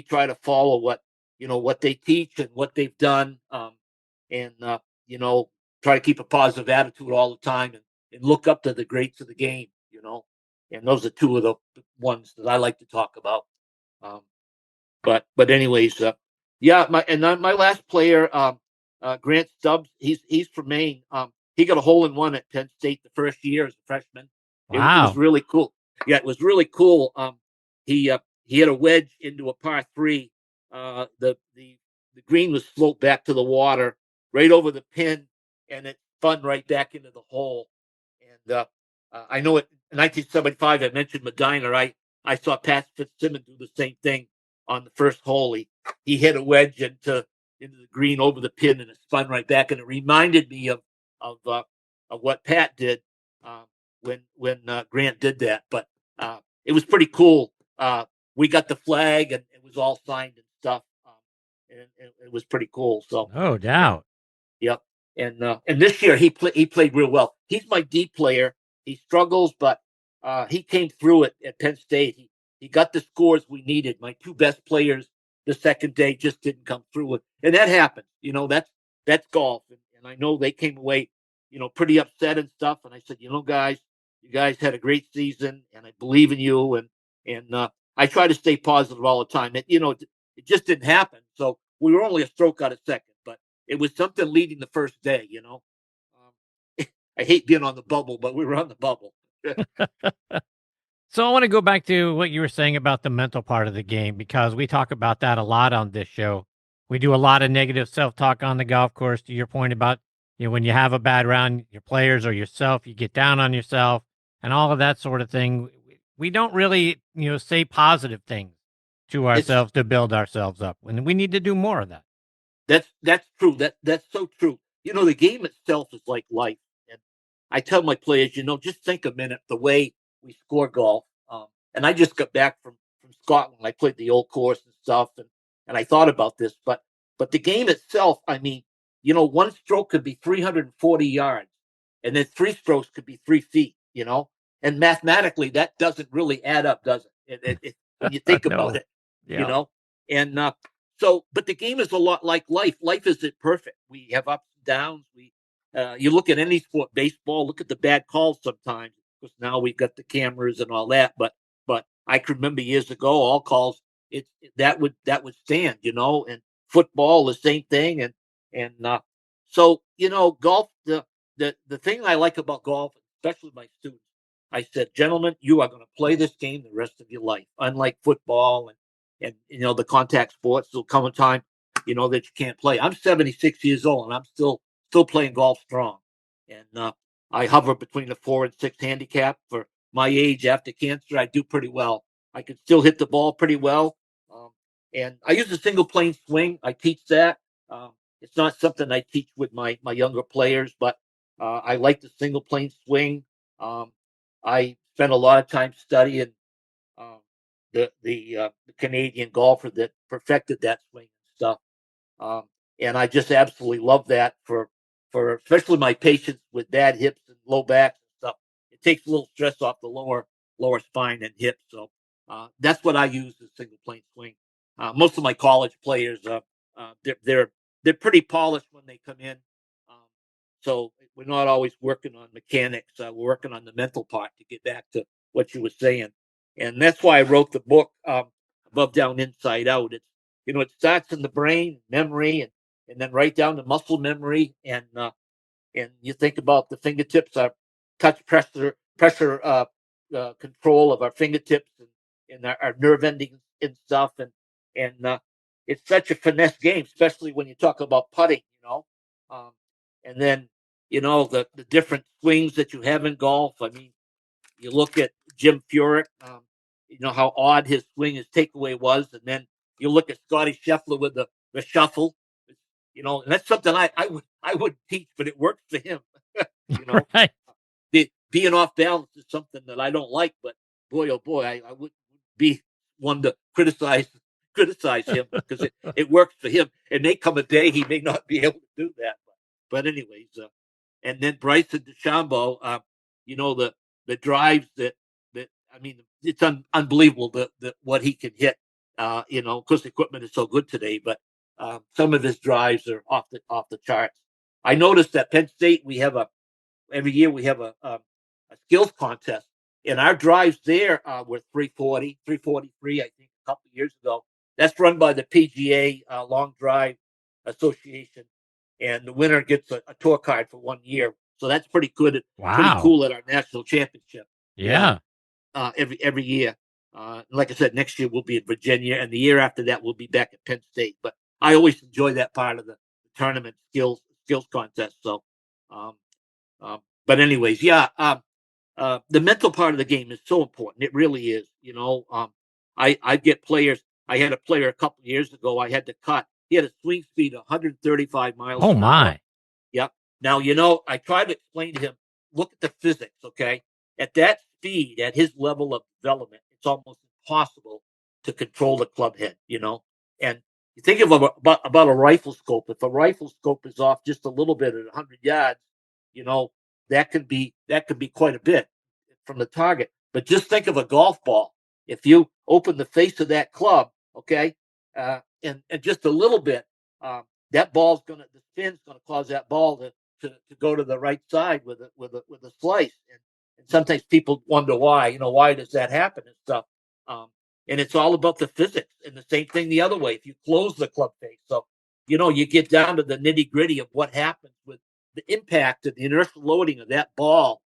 try to follow what they teach and what they've done, and try to keep a positive attitude all the time and look up to the greats of the game, and those are two of the ones that I like to talk about. But anyways, yeah, my last player, Grant Stubbs, he's from Maine. He got a hole in one at Penn State the first year as a freshman. Wow. It was really cool. Yeah, it was really cool. He had a wedge into a par three. The green was sloped back to the water, right over the pin, and it spun right back into the hole. And I know in 1975, I mentioned Medina. I saw Pat Fitzsimmons do the same thing on the first hole. He hit a wedge into the green over the pin, and it spun right back. And it reminded me of what Pat did when Grant did that. But it was pretty cool. We got the flag, and it was all signed and stuff. And it was pretty cool. So no doubt. Yep. And this year he played real well. He's my D player. He struggles, but he came through it at Penn State. He got the scores we needed. My two best players the second day just didn't come through it, and that happens. That's golf, and I know they came away, pretty upset and stuff. And I said, guys, you guys had a great season, and I believe in you. And I try to stay positive all the time. It just didn't happen. So we were only a stroke out of second, but it was something leading the first day. I hate being on the bubble, but we were on the bubble. So I want to go back to what you were saying about the mental part of the game, because we talk about that a lot on this show. We do a lot of negative self-talk on the golf course, to your point about, when you have a bad round, your players or yourself, you get down on yourself and all of that sort of thing. We don't really, say positive things to ourselves to build ourselves up. And we need to do more of that. That's true. That's so true. The game itself is like life. And I tell my players, just think a minute the way we score golf. And I just got back from Scotland. I played the old course and stuff, and I thought about this, but the game itself, I mean, one stroke could be 340 yards, and then three strokes could be 3 feet, and mathematically that doesn't really add up, does it? When you think about it, Yeah. And but the game is a lot like life. Life isn't perfect. We have ups and downs. You look at any sport, baseball, look at the bad calls sometimes, because now we've got the cameras and all that. But I can remember years ago, all calls that would stand, and football, the same thing. So, golf, the thing I like about golf, especially my students, I said, gentlemen, you are going to play this game the rest of your life. Unlike football and the contact sports, there'll come a time, that you can't play. I'm 76 years old and I'm still playing golf strong. And I hover between the 4 and 6 handicap. For my age, after cancer, I do pretty well. I can still hit the ball pretty well. And I use a single plane swing. I teach that. It's not something I teach with my younger players, but I like the single plane swing. I spent a lot of time studying um, the Canadian golfer that perfected that swing and stuff. Um, and I just absolutely love that for especially my patients with bad hips and low backs and stuff. It takes a little stress off the lower spine and hips. So that's what I use, the single plane swing. Most of my college players, they're pretty polished when they come in. Um, so we're not always working on mechanics. We're working on the mental part, to get back to what you were saying. And that's why I wrote the book, Above, Down, Inside Out. It starts in the brain, memory, and then right down to muscle memory. And you think about the fingertips, our touch pressure control of our fingertips, and our nerve endings and stuff. And it's such a finesse game, especially when you talk about putting. Um, and then the different swings that you have in golf. I mean, you look at Jim Furyk, how odd his swing, his takeaway was, and then you look at Scotty Scheffler with the shuffle, and that's something I would teach, but it works for him. Right. Being off balance is something that I don't like, but boy, oh boy, I wouldn't be one to criticize him, because it works for him. And may come a day he may not be able to do that. But anyways, and then Bryson DeChambeau, the drives that I mean, it's unbelievable the what he can hit. Of course, the equipment is so good today, but some of his drives are off the charts. I noticed that Penn State, every year we have a skills contest, and our drives there were 340, 343, I think, a couple of years ago. That's run by the PGA Long Drive Association, and the winner gets a tour card for 1 year. So that's pretty good. Pretty Wow. cool at our national championship. Yeah. Every year. Like I said, next year we'll be in Virginia, and the year after that we'll be back at Penn State. But I always enjoy that part of the tournament skills contest. So, but anyways, yeah. The mental part of the game is so important. It really is. I get players. I had a player a couple of years ago. I had to cut. He had a swing speed of 135 miles Oh an hour. my. Yep. Now, I tried to explain to him, look at the physics, okay? At that speed, at his level of development, it's almost impossible to control the club head, And you think about a rifle scope. If a rifle scope is off just a little bit at 100 yards, that could be quite a bit from the target. But just think of a golf ball. If you open the face of that club, okay, and just a little bit, that the spin's gonna cause that ball to go to the right side with a slice. And sometimes people wonder why, why does that happen and stuff. And it's all about the physics. And the same thing the other way. If you close the club face, so you get down to the nitty gritty of what happens with the impact of the inertial loading of that ball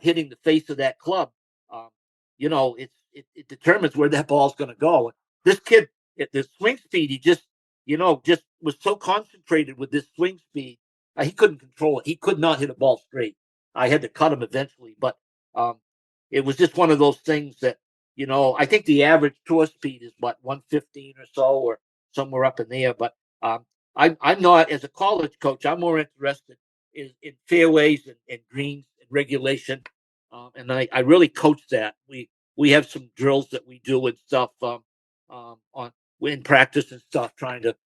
hitting the face of that club. It determines where that ball is going to go. This kid, at the swing speed, he just was so concentrated with this swing speed, he couldn't control it. He could not hit a ball straight. I had to cut him eventually, but it was just one of those things that, I think the average tour speed is 115 or so, or somewhere up in there. But I'm not, as a college coach, I'm more interested in fairways and greens and regulation. And I really coach that. We have some drills that we do and stuff in practice and stuff, trying to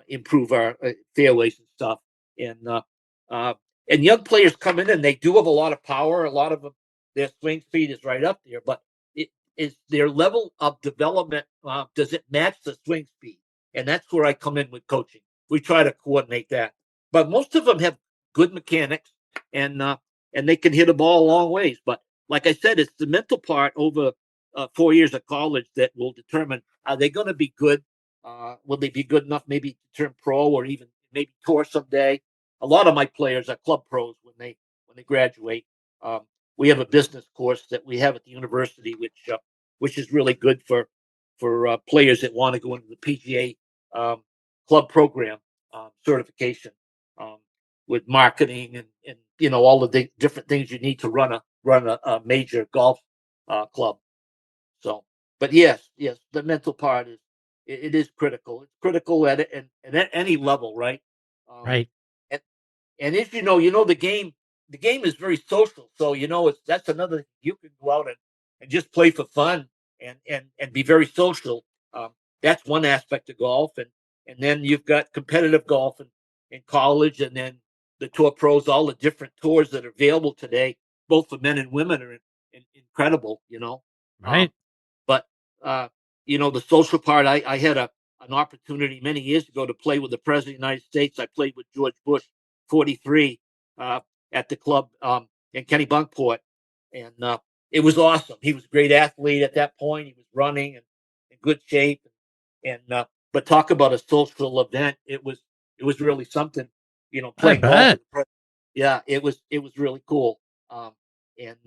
improve our fairways and stuff. And young players come in and they do have a lot of power. A lot of them, their swing speed is right up there, but it is their level of development. Does it match the swing speed? And that's where I come in with coaching. We try to coordinate that. But most of them have good mechanics, and they can hit a ball a long ways. But like I said, it's the mental part over 4 years of college that will determine, are they going to be good Will they be good enough maybe to turn pro or even maybe tour someday? A lot of my players are club pros when they graduate. Um, we have a business course that we have at the university, which is really good for players that want to go into the PGA club program certification um, with marketing and all of the different things you need to run a major golf club. So, but yes, the mental part it is critical. It's critical at any level, right? Um, Right. and and if the game is very social. So that's another you can go out and just play for fun and be very social. Um, that's one aspect of golf, and then you've got competitive golf in college, and then the tour pros, all the different tours that are available today, both for men and women, are incredible. Um, Right. but uh, the social part, I had an opportunity many years ago to play with the President of the United States. I played with George Bush, 43, at the club in Kennebunkport, and it was awesome. He was a great athlete at that point. He was running and in good shape, and but talk about a social event. It was really something. I Playing golf bet. with the president. Yeah, it was really cool. Um, and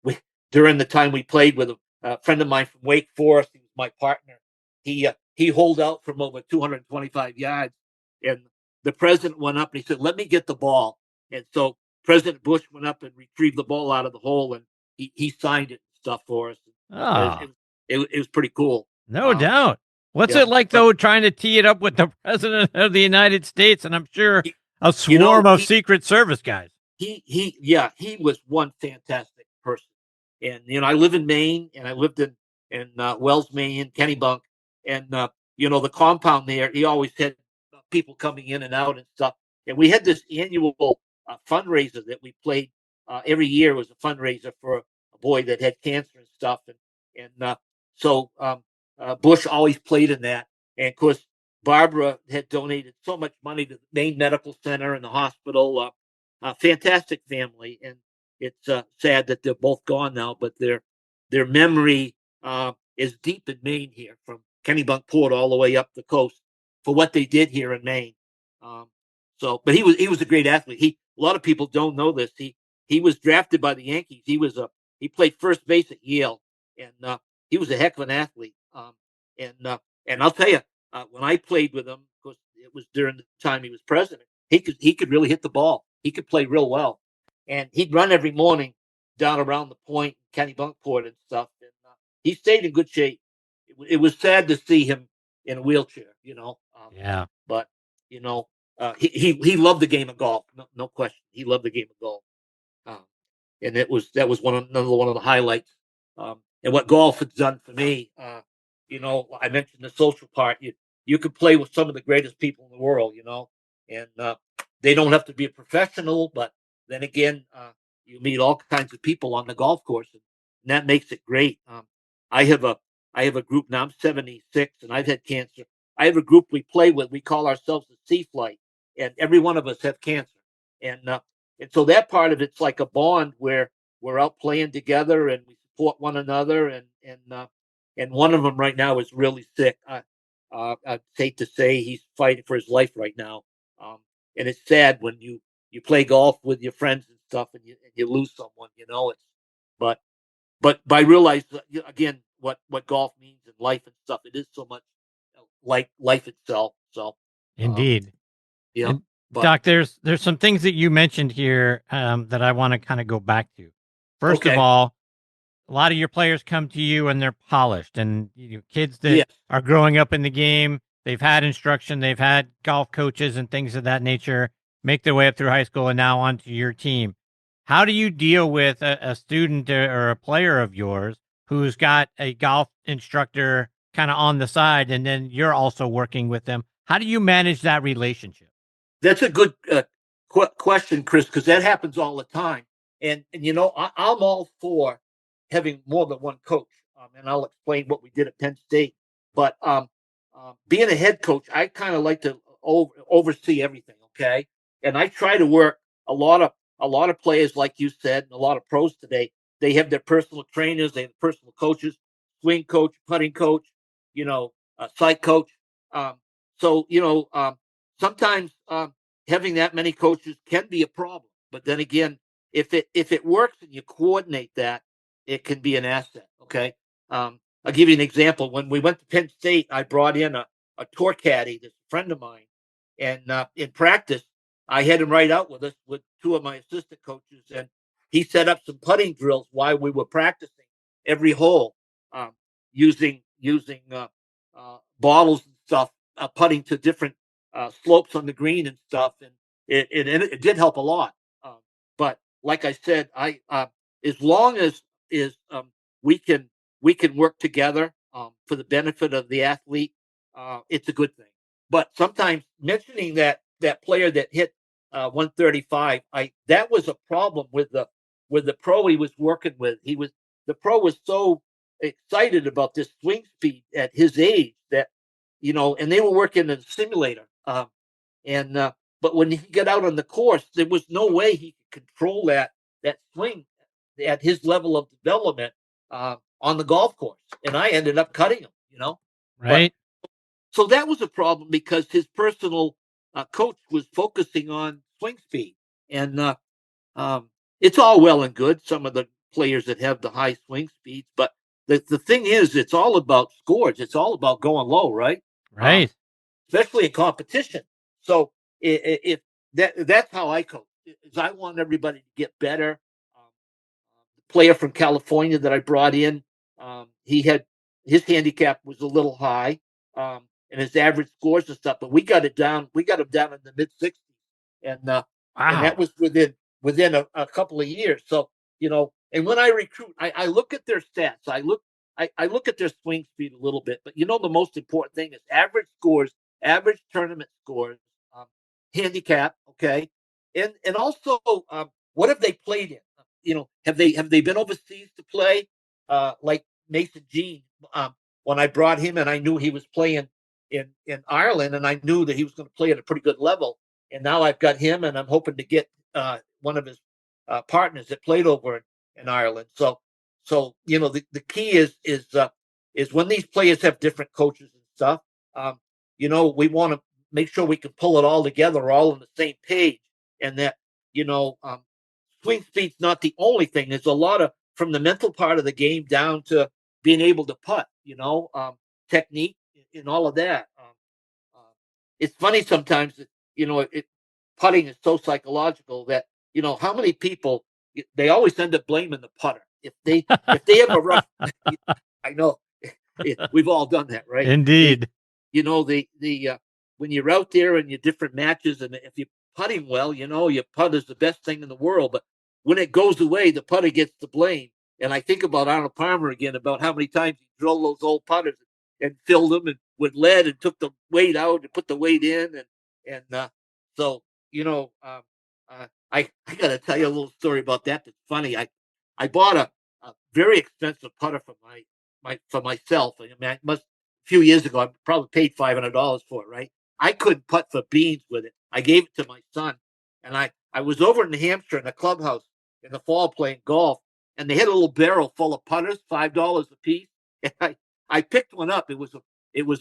we during the time we played with him, a friend of mine from Wake Forest, he was my partner. He holed out from over 225 yards, and the president went up and he said, "Let me get the ball." And so President Bush went up and retrieved the ball out of the hole, and he signed it and stuff for us. It, Ah, it, it was pretty cool. no Um, doubt. What's yeah, it like but though trying to tee it up with the president of the United States, and I'm sure he, a you swarm know, of Secret Service guys? he was one fantastic person. And I live in Maine, and I lived in Wells, Maine, Kennebunk, and the compound there. He always had people coming in and out and stuff. And we had this annual fundraiser that we played every year. It was a fundraiser for a boy that had cancer and stuff. And so Bush always played in that. And of course, Barbara had donated so much money to the Maine Medical Center and the hospital. Fantastic family, and it's sad that they're both gone now. But their memory is deep in Maine here, from Kennebunkport all the way up the coast, for what they did here in Maine. Um, but he was a great athlete. A lot of people don't know this. He was drafted by the Yankees. He played first base at Yale, and he was a heck of an athlete. And and I'll tell you, when I played with him, because it was during the time he was president, he could really hit the ball. He could play real well, and he'd run every morning down around the point, Kennebunkport and stuff. And he stayed in good shape. It was sad to see him in a wheelchair, Yeah, but he loved the game of golf, no question. He loved the game of golf, um, and that was another one of the highlights. And what golf has done for me, I mentioned the social part. You could play with some of the greatest people in the world, and they don't have to be a professional, but then again, you meet all kinds of people on the golf course, and that makes it great. I have a I have a group now. I'm 76, and I've had cancer. I have a group we play with. We call ourselves the Sea Flight, and every one of us have cancer, and so that part of it's like a bond where we're out playing together and we support one another, and one of them right now is really sick. I'd hate to say he's fighting for his life right now. Um, and it's sad when you play golf with your friends and stuff, and you lose someone. But I realize again what golf means in life and stuff. It is so much like life itself. So um, indeed. yeah, And but Doc, there's some things that you mentioned here that I want to kind of go back to. First of okay, all, a lot of your players come to you and they're polished, and kids that yes. are growing up in the game, they've had instruction, they've had golf coaches and things of that nature, make their way up through high school and now onto your team. How do you deal with a student or a player of yours who's got a golf instructor kind of on the side, and then you're also working with them? How do you manage that relationship? That's a good question, Chris, because that happens all the time. And I'm all for having more than one coach, and I'll explain what we did at Penn State. But being a head coach, I kind of like to oversee everything. Okay, and I try to work a lot of players, like you said, and a lot of pros today. They have their personal trainers, they have personal coaches, swing coach, putting coach, a sight coach. So sometimes having that many coaches can be a problem. But then again, if it works and you coordinate that, it can be an asset. Okay. I'll give you an example. When we went to Penn State, I brought in a tour caddy, this friend of mine, and in practice, I had him right out with us with two of my assistant coaches, and he set up some putting drills while we were practicing every hole, um, using bottles and stuff, putting to different slopes on the green and stuff, and it did help a lot. Um, but like I said, as long as we can we can work together for the benefit of the athlete, it's a good thing. But sometimes mentioning that player that hit 135, that was a problem with the pro he was working with. The pro was so excited about this swing speed at his age that and they were working in a simulator. And But when he got out on the course, there was no way he could control that swing at his level of development on the golf course. And I ended up cutting him. Right. But, so that was a problem because his personal coach was focusing on swing speed. And it's all well and good, some of the players that have the high swing speeds, but the thing is, it's all about scores. It's all about going low, right? Right. Especially in competition. So if that's how I coach. Is I want everybody to get better. The player from California that I brought in, he had his handicap was a little high, and his average scores and stuff. But we got it down. We got him down in the mid 60s, and Wow. that was within a couple of years. So and when I recruit, I look at their stats. I look at their swing speed a little bit, but the most important thing is average scores, average tournament scores, handicap, okay, and also what have they played in? Have they been overseas to play? Like Mason Jean, when I brought him in, I knew he was playing in Ireland, and I knew that he was going to play at a pretty good level. And now I've got him, and I'm hoping to get one of his partners that played over in Ireland. So the key is when these players have different coaches and stuff. We want to make sure we can pull it all together, all on the same page, and that swing speed's not the only thing. There's a lot of from the mental part of the game down to being able to putt. Technique and all of that. It's funny sometimes that putting is so psychological that how many people they always end up blaming the putter if they have a rough. I know we've all done that, right? Indeed. The when you're out there in your different matches, and if you're putting well, your putt is the best thing in the world. But when it goes away, the putter gets the blame. And I think about Arnold Palmer again, about how many times he drilled those old putters and filled them and with lead and took the weight out and put the weight in. And so, I got to tell you a little story about that. That's funny. I bought a very expensive putter for myself. I mean, a few years ago, I probably paid $500 for it, right? I couldn't putt for beans with it. I gave it to my son, and I was over in New Hampshire in a clubhouse in the fall playing golf, and they had a little barrel full of putters, $5 a piece. And I picked one up. It was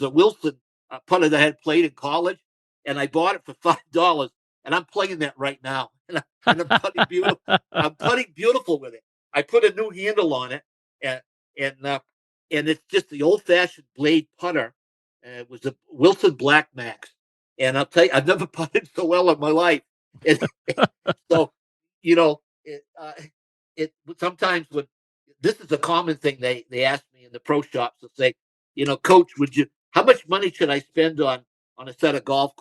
a Wilson putter that I had played in college, and I bought it for $5. And I'm playing that right now, and I'm putting beautiful. I'm putting beautiful with it. I put a new handle on it, and it's just the old-fashioned blade putter. It was a Wilson Black Max, and I'll tell you, I've never putted so well in my life. So, it sometimes when this is a common thing they ask me in the pro shops to say, Coach, how much money should I spend on a set of golf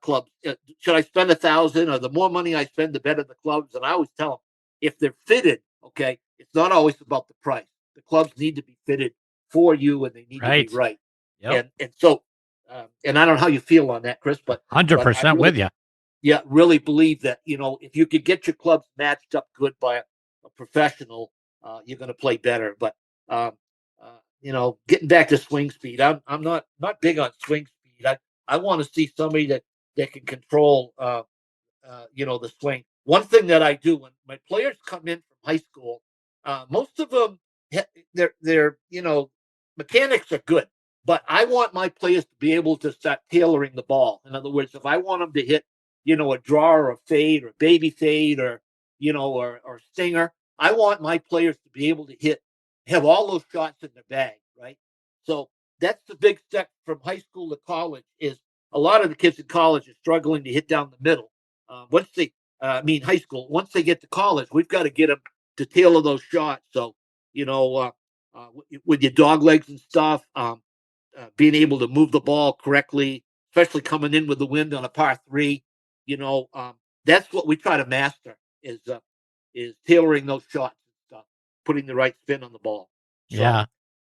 clubs? Should I spend $1,000, or the more money I spend, the better the clubs? And I always tell them, if they're fitted, okay, it's not always about the price. The clubs need to be fitted for you, and they need to be right. Yep. And so, and I don't know how you feel on that, Chris, but 100% with you. Yeah, really believe that if you could get your clubs matched up good by a professional, you're going to play better. But getting back to swing speed, I'm not big on swing speed. I want to see somebody that can control the swing. One thing that I do when my players come in from high school, most of them their mechanics are good, But I want my players to be able to start tailoring the ball. In other words, if I want them to hit, a draw or a fade or baby fade or, or stinger, I want my players to be able to have all those shots in the bag, right? So that's the big step from high school to college is a lot of the kids in college are struggling to hit down the middle. High school, once they get to college, we've got to get them to tailor those shots. So, with your dog legs and stuff, being able to move the ball correctly, especially coming in with the wind on a par three, that's what we try to master is tailoring those shots and stuff, putting the right spin on the ball. So, Yeah.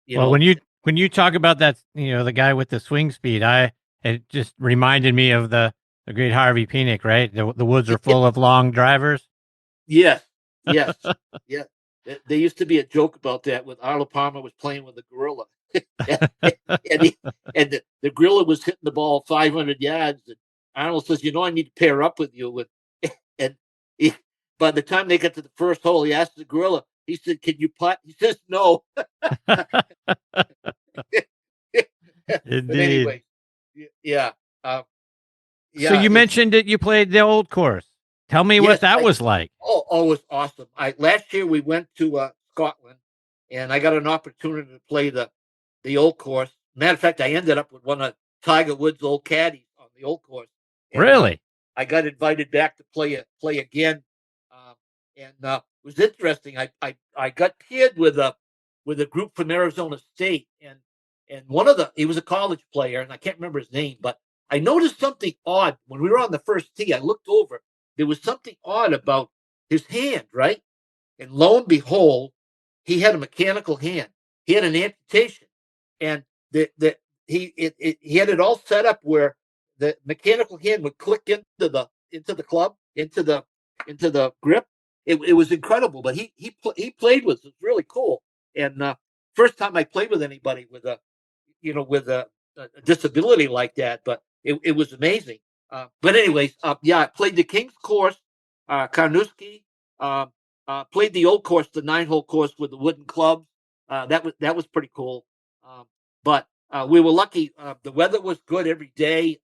Well, when you talk about that, the guy with the swing speed, it just reminded me of the great Harvey Pinnick, right? The woods are full of long drivers. Yes. Yeah. There used to be a joke about that when Arnold Palmer was playing with a gorilla. and the gorilla was hitting the ball 500 yards. And Arnold says, I need to pair up with you. And by the time they get to the first hole, he asked the gorilla, he said, can you putt? He says, no. Indeed. But anyway, yeah. So you mentioned that you played the old course. Tell me what that was like. Oh, it was awesome. Last year we went to Scotland, and I got an opportunity to play the old course. Matter of fact, I ended up with one of Tiger Woods' old caddies on the old course. And, really? I got invited back to play again, and it was interesting. I got paired with a group from Arizona State, and he was a college player, and I can't remember his name, but I noticed something odd when we were on the first tee. I looked over. There was something odd about his hand, right? And lo and behold, he had a mechanical hand. He had an amputation, and he had it all set up where the mechanical hand would click into the club, into the grip. It was incredible, but he played with us. It was really cool. And first time I played with anybody with a disability like that, but it was amazing. But anyways, I played the King's course, Carnoustie. Played the old course, the 9-hole course with the wooden clubs. That was pretty cool. But we were lucky. The weather was good every day.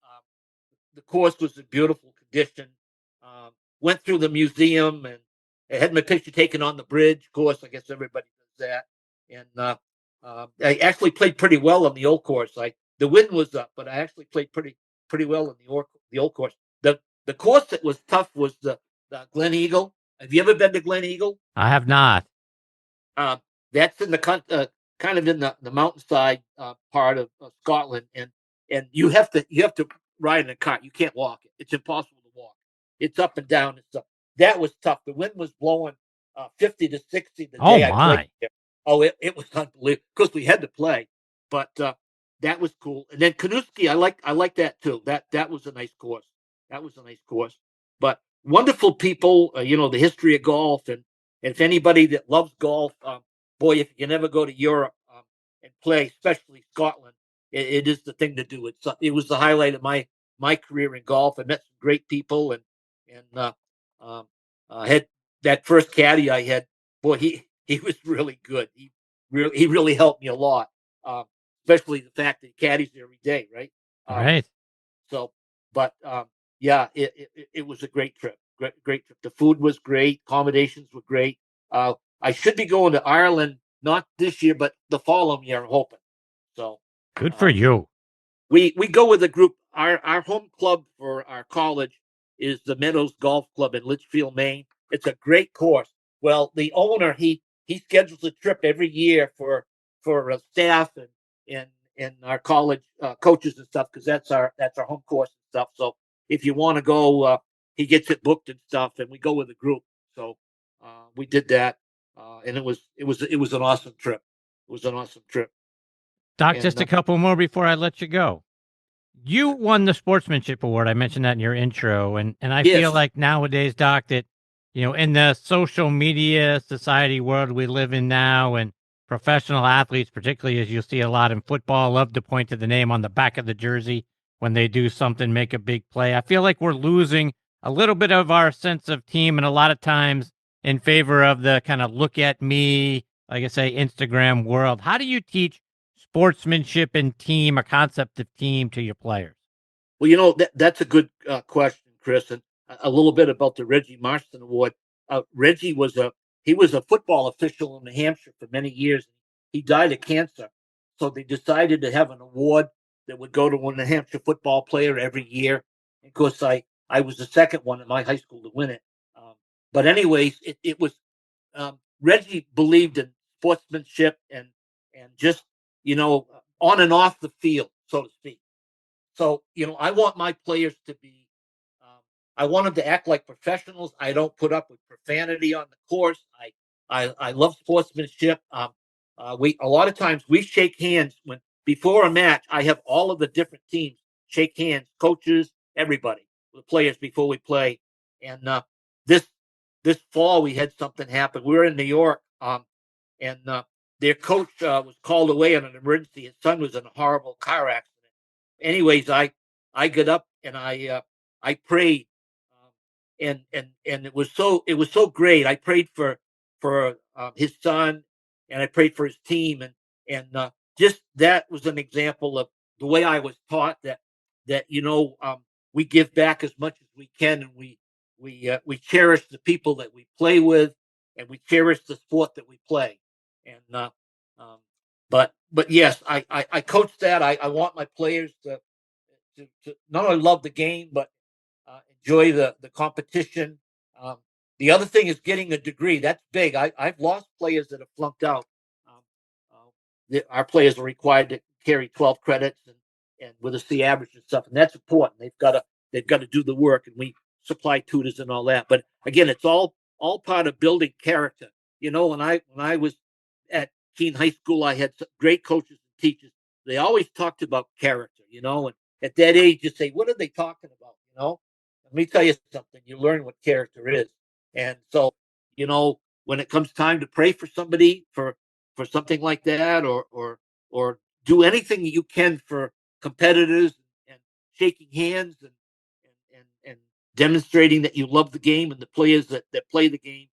The course was in beautiful condition. Went through the museum and I had my picture taken on the bridge. Of course, I guess everybody does that. And I actually played pretty well on the old course. The wind was up, but I actually played pretty well in the old course. The course that was tough was the Glen Eagle. Have you ever been to Glen Eagle? I have not. That's in the kind of in the mountainside part of Scotland, and you have to ride in a cart. You can't walk it. It's impossible to walk. It's up and down and stuff. That was tough. The wind was blowing 50 to 60 the day I played there. Oh, it was unbelievable because we had to play, but that was cool. And then Carnoustie, I like that too. That was a nice course. But wonderful people. The history of golf, and if anybody that loves golf, boy, if you can ever go to Europe and play, especially Scotland, it is the thing to do. It was the highlight of my career in golf. I met some great people, and had that first caddy I had. Boy, he was really good. He really helped me a lot, especially the fact that he caddies every day, right? Right. So, but it was a great trip. Great trip. The food was great. Accommodations were great. I should be going to Ireland, not this year, but the following year, I'm hoping. So good for you. We go with a group. Our home club for our college is the Meadows Golf Club in Litchfield, Maine. It's a great course. Well, the owner he schedules a trip every year for staff and our college coaches and stuff, because that's our home course and stuff. So if you want to go, he gets it booked and stuff, and we go with a group. So we did that, and it was an awesome trip. It was an awesome trip. Doc, just a couple more before I let you go. You won the sportsmanship award. I mentioned that in your intro, and I feel like nowadays, Doc, that in the social media society world we live in now, and professional athletes, particularly as you'll see a lot in football, love to point to the name on the back of the jersey when they do something, make a big play. I feel like we're losing a little bit of our sense of team, and a lot of times in favor of the kind of look at me, like I say, Instagram world. How do you teach sportsmanship and team, a concept of team to your players? Well, that's a good question, Chris. And a little bit about the Reggie Marston Award. Reggie was a football official in New Hampshire for many years. He died of cancer, so they decided to have an award that would go to a New Hampshire football player every year. Of course, I was the second one in my high school to win it. But anyways, it was Reggie believed in sportsmanship and just on and off the field, so to speak. So, I want my players to be, I want them to act like professionals. I don't put up with profanity on the course. I love sportsmanship. A lot of times we shake hands before a match. I have all of the different teams shake hands, coaches, everybody, the players before we play. And this this fall we had something happen. We were in New York, and their coach was called away on an emergency. His son was in a horrible car accident. Anyways, I got up and I prayed, and it was so great. I prayed for his son, and I prayed for his team, and just that was an example of the way I was taught that we give back as much as we can, and we cherish the people that we play with, and we cherish the sport that we play, and but yes, I coach that. I want my players to not only love the game but enjoy the competition. Um, the other thing is getting a degree. That's big. I've lost players that have flunked out. Um, our players are required to carry 12 credits and with a C average and stuff, and that's important. They've got to do the work, and we supply tutors and all that. But again, it's all part of building character. When I was at Keene High School, I had some great coaches and teachers. They always talked about character, and at that age, you say, what are they talking about? Let me tell you something. You learn what character is. And so, when it comes time to pray for somebody for something like that, or do anything you can for competitors, and shaking hands, and demonstrating that you love the game and the players that play the game.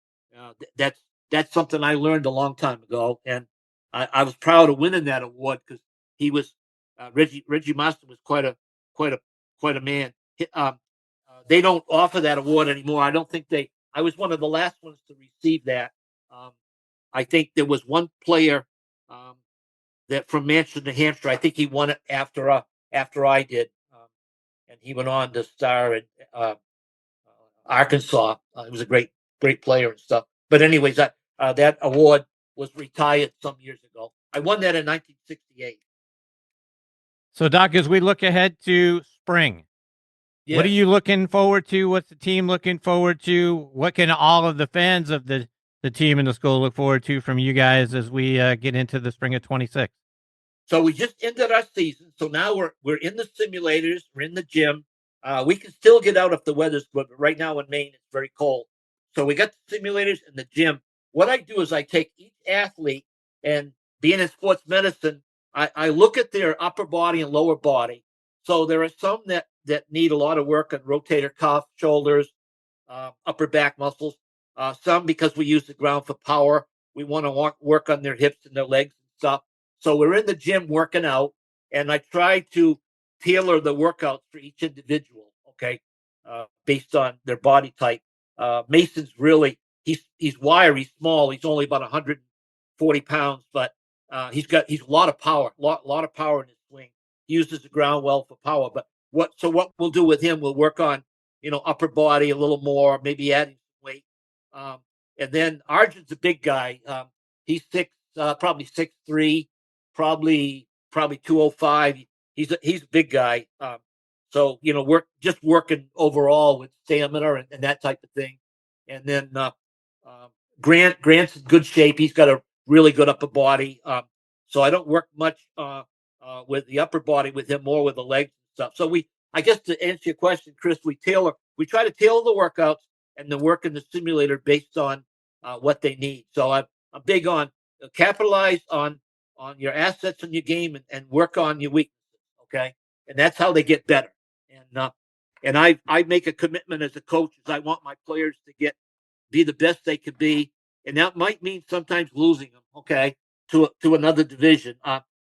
That's something I learned a long time ago, and I was proud of winning that award because he was Reggie Marston was quite a man. They don't offer that award anymore. I don't think they. I was one of the last ones to receive that. Um, I think there was one player that from Manchester, New Hampshire. I think he won it after I did, and he went on to star in Arkansas. He was a great player and stuff. But anyways, that award was retired some years ago. I won that in 1968. So, Doc, as we look ahead to spring, Yes. what are you looking forward to? What's the team looking forward to? What can all of the fans of the team and the school look forward to from you guys as we get into the spring of 26? So we just ended our season. So now we're in the simulators. We're in the gym. We can still get out if the weather's good, but right now in Maine it's very cold. So we got the simulators and the gym. What I do is I take each athlete, and being in sports medicine, I look at their upper body and lower body. So there are some that need a lot of work on rotator cuff, shoulders, upper back muscles. Some because we use the ground for power. We want to work on their hips and their legs and stuff. So we're in the gym working out, and I try to tailor the workouts for each individual, okay, based on their body type. Mason's really he's wiry, he's small. He's only about 140 pounds, but he's a lot of power, lot of power in his swing. He uses the ground well for power. But what we'll do with him, we'll work on upper body a little more, maybe adding some weight. And then Arjun's a big guy. He's probably 6'3", probably 205. He's a big guy. So we're just working overall with stamina and that type of thing. And then Grant's in good shape. He's got a really good upper body. So I don't work much with the upper body with him, more with the legs and stuff. So I guess to answer your question, Chris, we try to tailor the workouts and the work in the simulator based on what they need. So I'm big on capitalize on your assets in your game and work on your weaknesses. Okay. And that's how they get better. And I make a commitment as a coach as I want my players to be the best they could be. And that might mean sometimes losing them. Okay. To another division.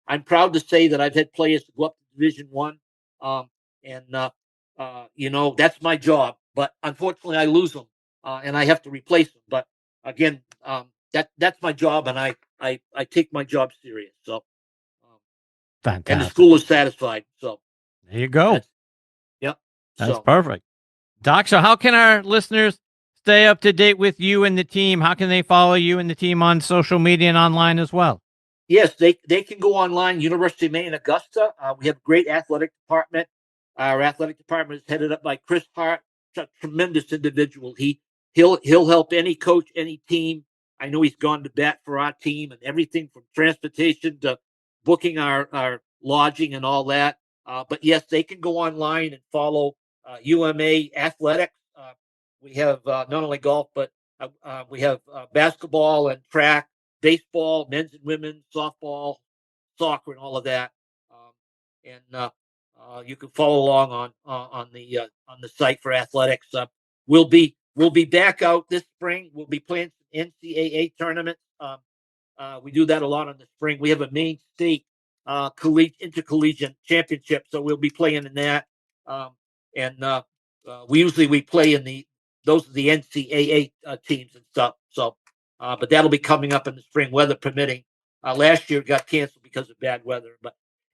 I'm proud to say that I've had players go up to Division One, that's my job. But unfortunately, I lose them, and I have to replace them. But again, that's my job, and I take my job serious. So, Fantastic. and the school is satisfied. So there you go. Yep. That's perfect. Doc, so how can our listeners stay up to date with you and the team? How can they follow you and the team on social media and online as well? Yes, they can go online, University of Maine, Augusta. We have a great athletic department. Our athletic department is headed up by Chris Hart, a tremendous individual. He'll help any coach, any team. I know he's gone to bat for our team and everything from transportation to booking our lodging and all that. But yes, they can go online and follow UMA athletics. We have not only golf, but we have basketball and track, baseball, men's and women's, softball, soccer, and all of that. You can follow along on the site for athletics. We'll be back out this spring. We'll be playing some NCAA tournaments. We do that a lot in the spring. We have a Maine State intercollegiate championship, so we'll be playing in that. We play in those are the NCAA teams and stuff. So, but that'll be coming up in the spring, weather permitting. Last year it got canceled because of bad weather.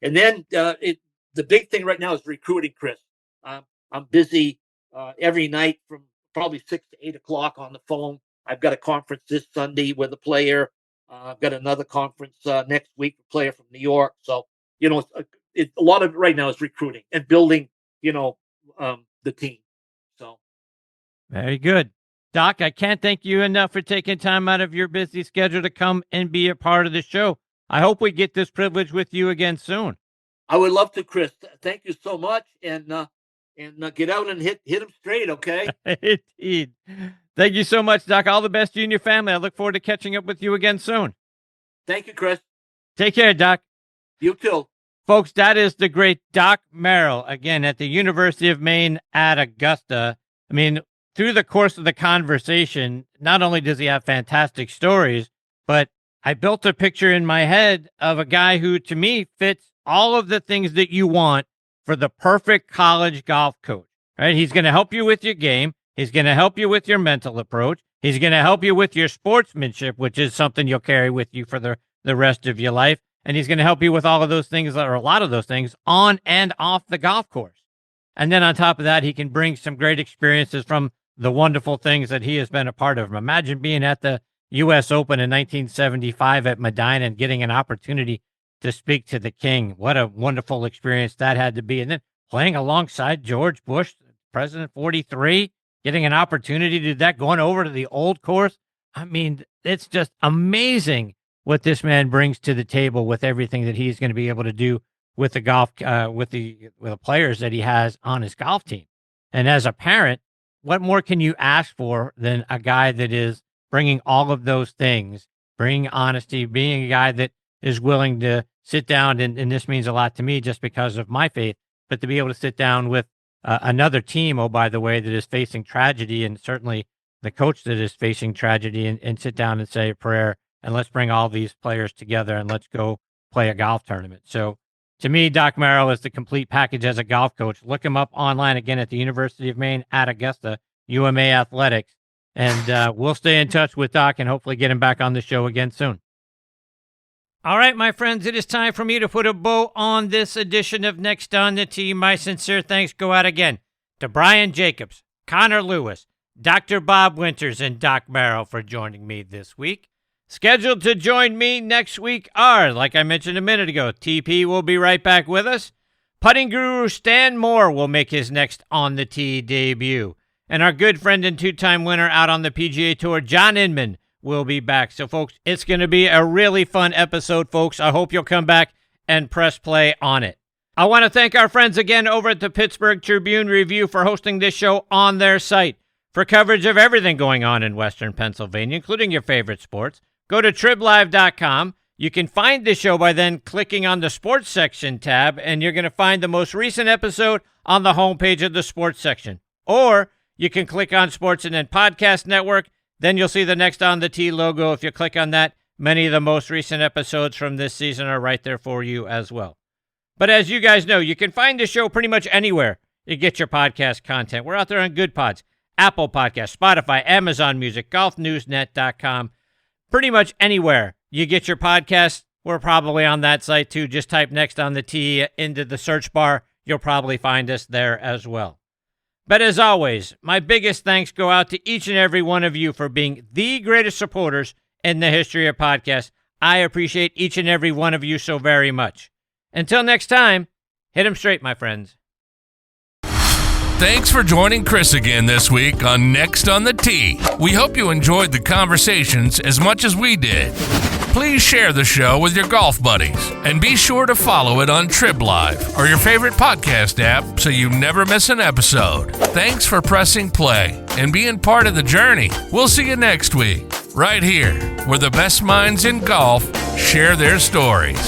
The big thing right now is recruiting, Chris. I'm busy every night from probably 6 to 8 o'clock on the phone. I've got a conference this Sunday with a player. I've got another conference next week with a player from New York. So, a lot of it right now is recruiting and building, the team. So. Very good. Doc, I can't thank you enough for taking time out of your busy schedule to come and be a part of the show. I hope we get this privilege with you again soon. I would love to, Chris. Thank you so much, and get out and hit them straight, okay? Indeed. Thank you so much, Doc. All the best to you and your family. I look forward to catching up with you again soon. Thank you, Chris. Take care, Doc. You too. Folks, that is the great Doc Merrill, again, at the University of Maine at Augusta. I mean, through the course of the conversation, not only does he have fantastic stories, but I built a picture in my head of a guy who, to me, fits all of the things that you want for the perfect college golf coach, right? He's going to help you with your game. He's going to help you with your mental approach. He's going to help you with your sportsmanship, which is something you'll carry with you for the rest of your life. And he's going to help you with all of those things, or a lot of those things, on and off the golf course. And then on top of that, he can bring some great experiences from the wonderful things that he has been a part of. Imagine being at the U.S. Open in 1975 at Medina and getting an opportunity to speak to the king. What a wonderful experience that had to be. And then playing alongside George Bush, President 43, getting an opportunity to do that, going over to the old course. I mean, it's just amazing what this man brings to the table with everything that he's going to be able to do with the golf, with the players that he has on his golf team. And as a parent, what more can you ask for than a guy that is bringing all of those things, bringing honesty, being a guy that is willing to sit down, and this means a lot to me just because of my faith, but to be able to sit down with another team, oh, by the way, that is facing tragedy, and certainly the coach that is facing tragedy, and sit down and say a prayer, and let's bring all these players together and let's go play a golf tournament. So to me, Doc Merrill is the complete package as a golf coach. Look him up online again at the University of Maine at Augusta, UMA Athletics. And we'll stay in touch with Doc and hopefully get him back on the show again soon. All right, my friends, it is time for me to put a bow on this edition of Next on the Tee. My sincere thanks go out again to Brian Jacobs, Connor Lewis, Dr. Bob Winters, and Doc Merrill for joining me this week. Scheduled to join me next week are, like I mentioned a minute ago, TP will be right back with us. Putting guru Stan Moore will make his next On the Tee debut. And our good friend and two-time winner out on the PGA Tour, John Inman, will be back. So, folks, it's going to be a really fun episode, folks. I hope you'll come back and press play on it. I want to thank our friends again over at the Pittsburgh Tribune-Review for hosting this show on their site. For coverage of everything going on in Western Pennsylvania, including your favorite sports, go to triblive.com. You can find the show by then clicking on the Sports Section tab, and you're going to find the most recent episode on the homepage of the Sports Section. Or you can click on Sports and then Podcast Network. Then you'll see the Next on the Tee logo. If you click on that, Many of the most recent episodes from this season are right there for you as well. But as you guys know, you can find the show pretty much anywhere you get your podcast content. We're out there on Good Pods, Apple Podcasts, Spotify, Amazon Music, golfnewsnet.com. Pretty much anywhere you get your podcast, we're probably on that site too. Just type Next on the Tee into the search bar. You'll probably find us there as well. But as always, my biggest thanks go out to each and every one of you for being the greatest supporters in the history of podcasts. I appreciate each and every one of you so very much. Until next time, hit 'em straight, my friends. Thanks for joining Chris again this week on Next on the Tee. We hope you enjoyed the conversations as much as we did. Please share the show with your golf buddies and be sure to follow it on Trib Live or your favorite podcast app so you never miss an episode. Thanks for pressing play and being part of the journey. We'll see you next week, right here, where the best minds in golf share their stories.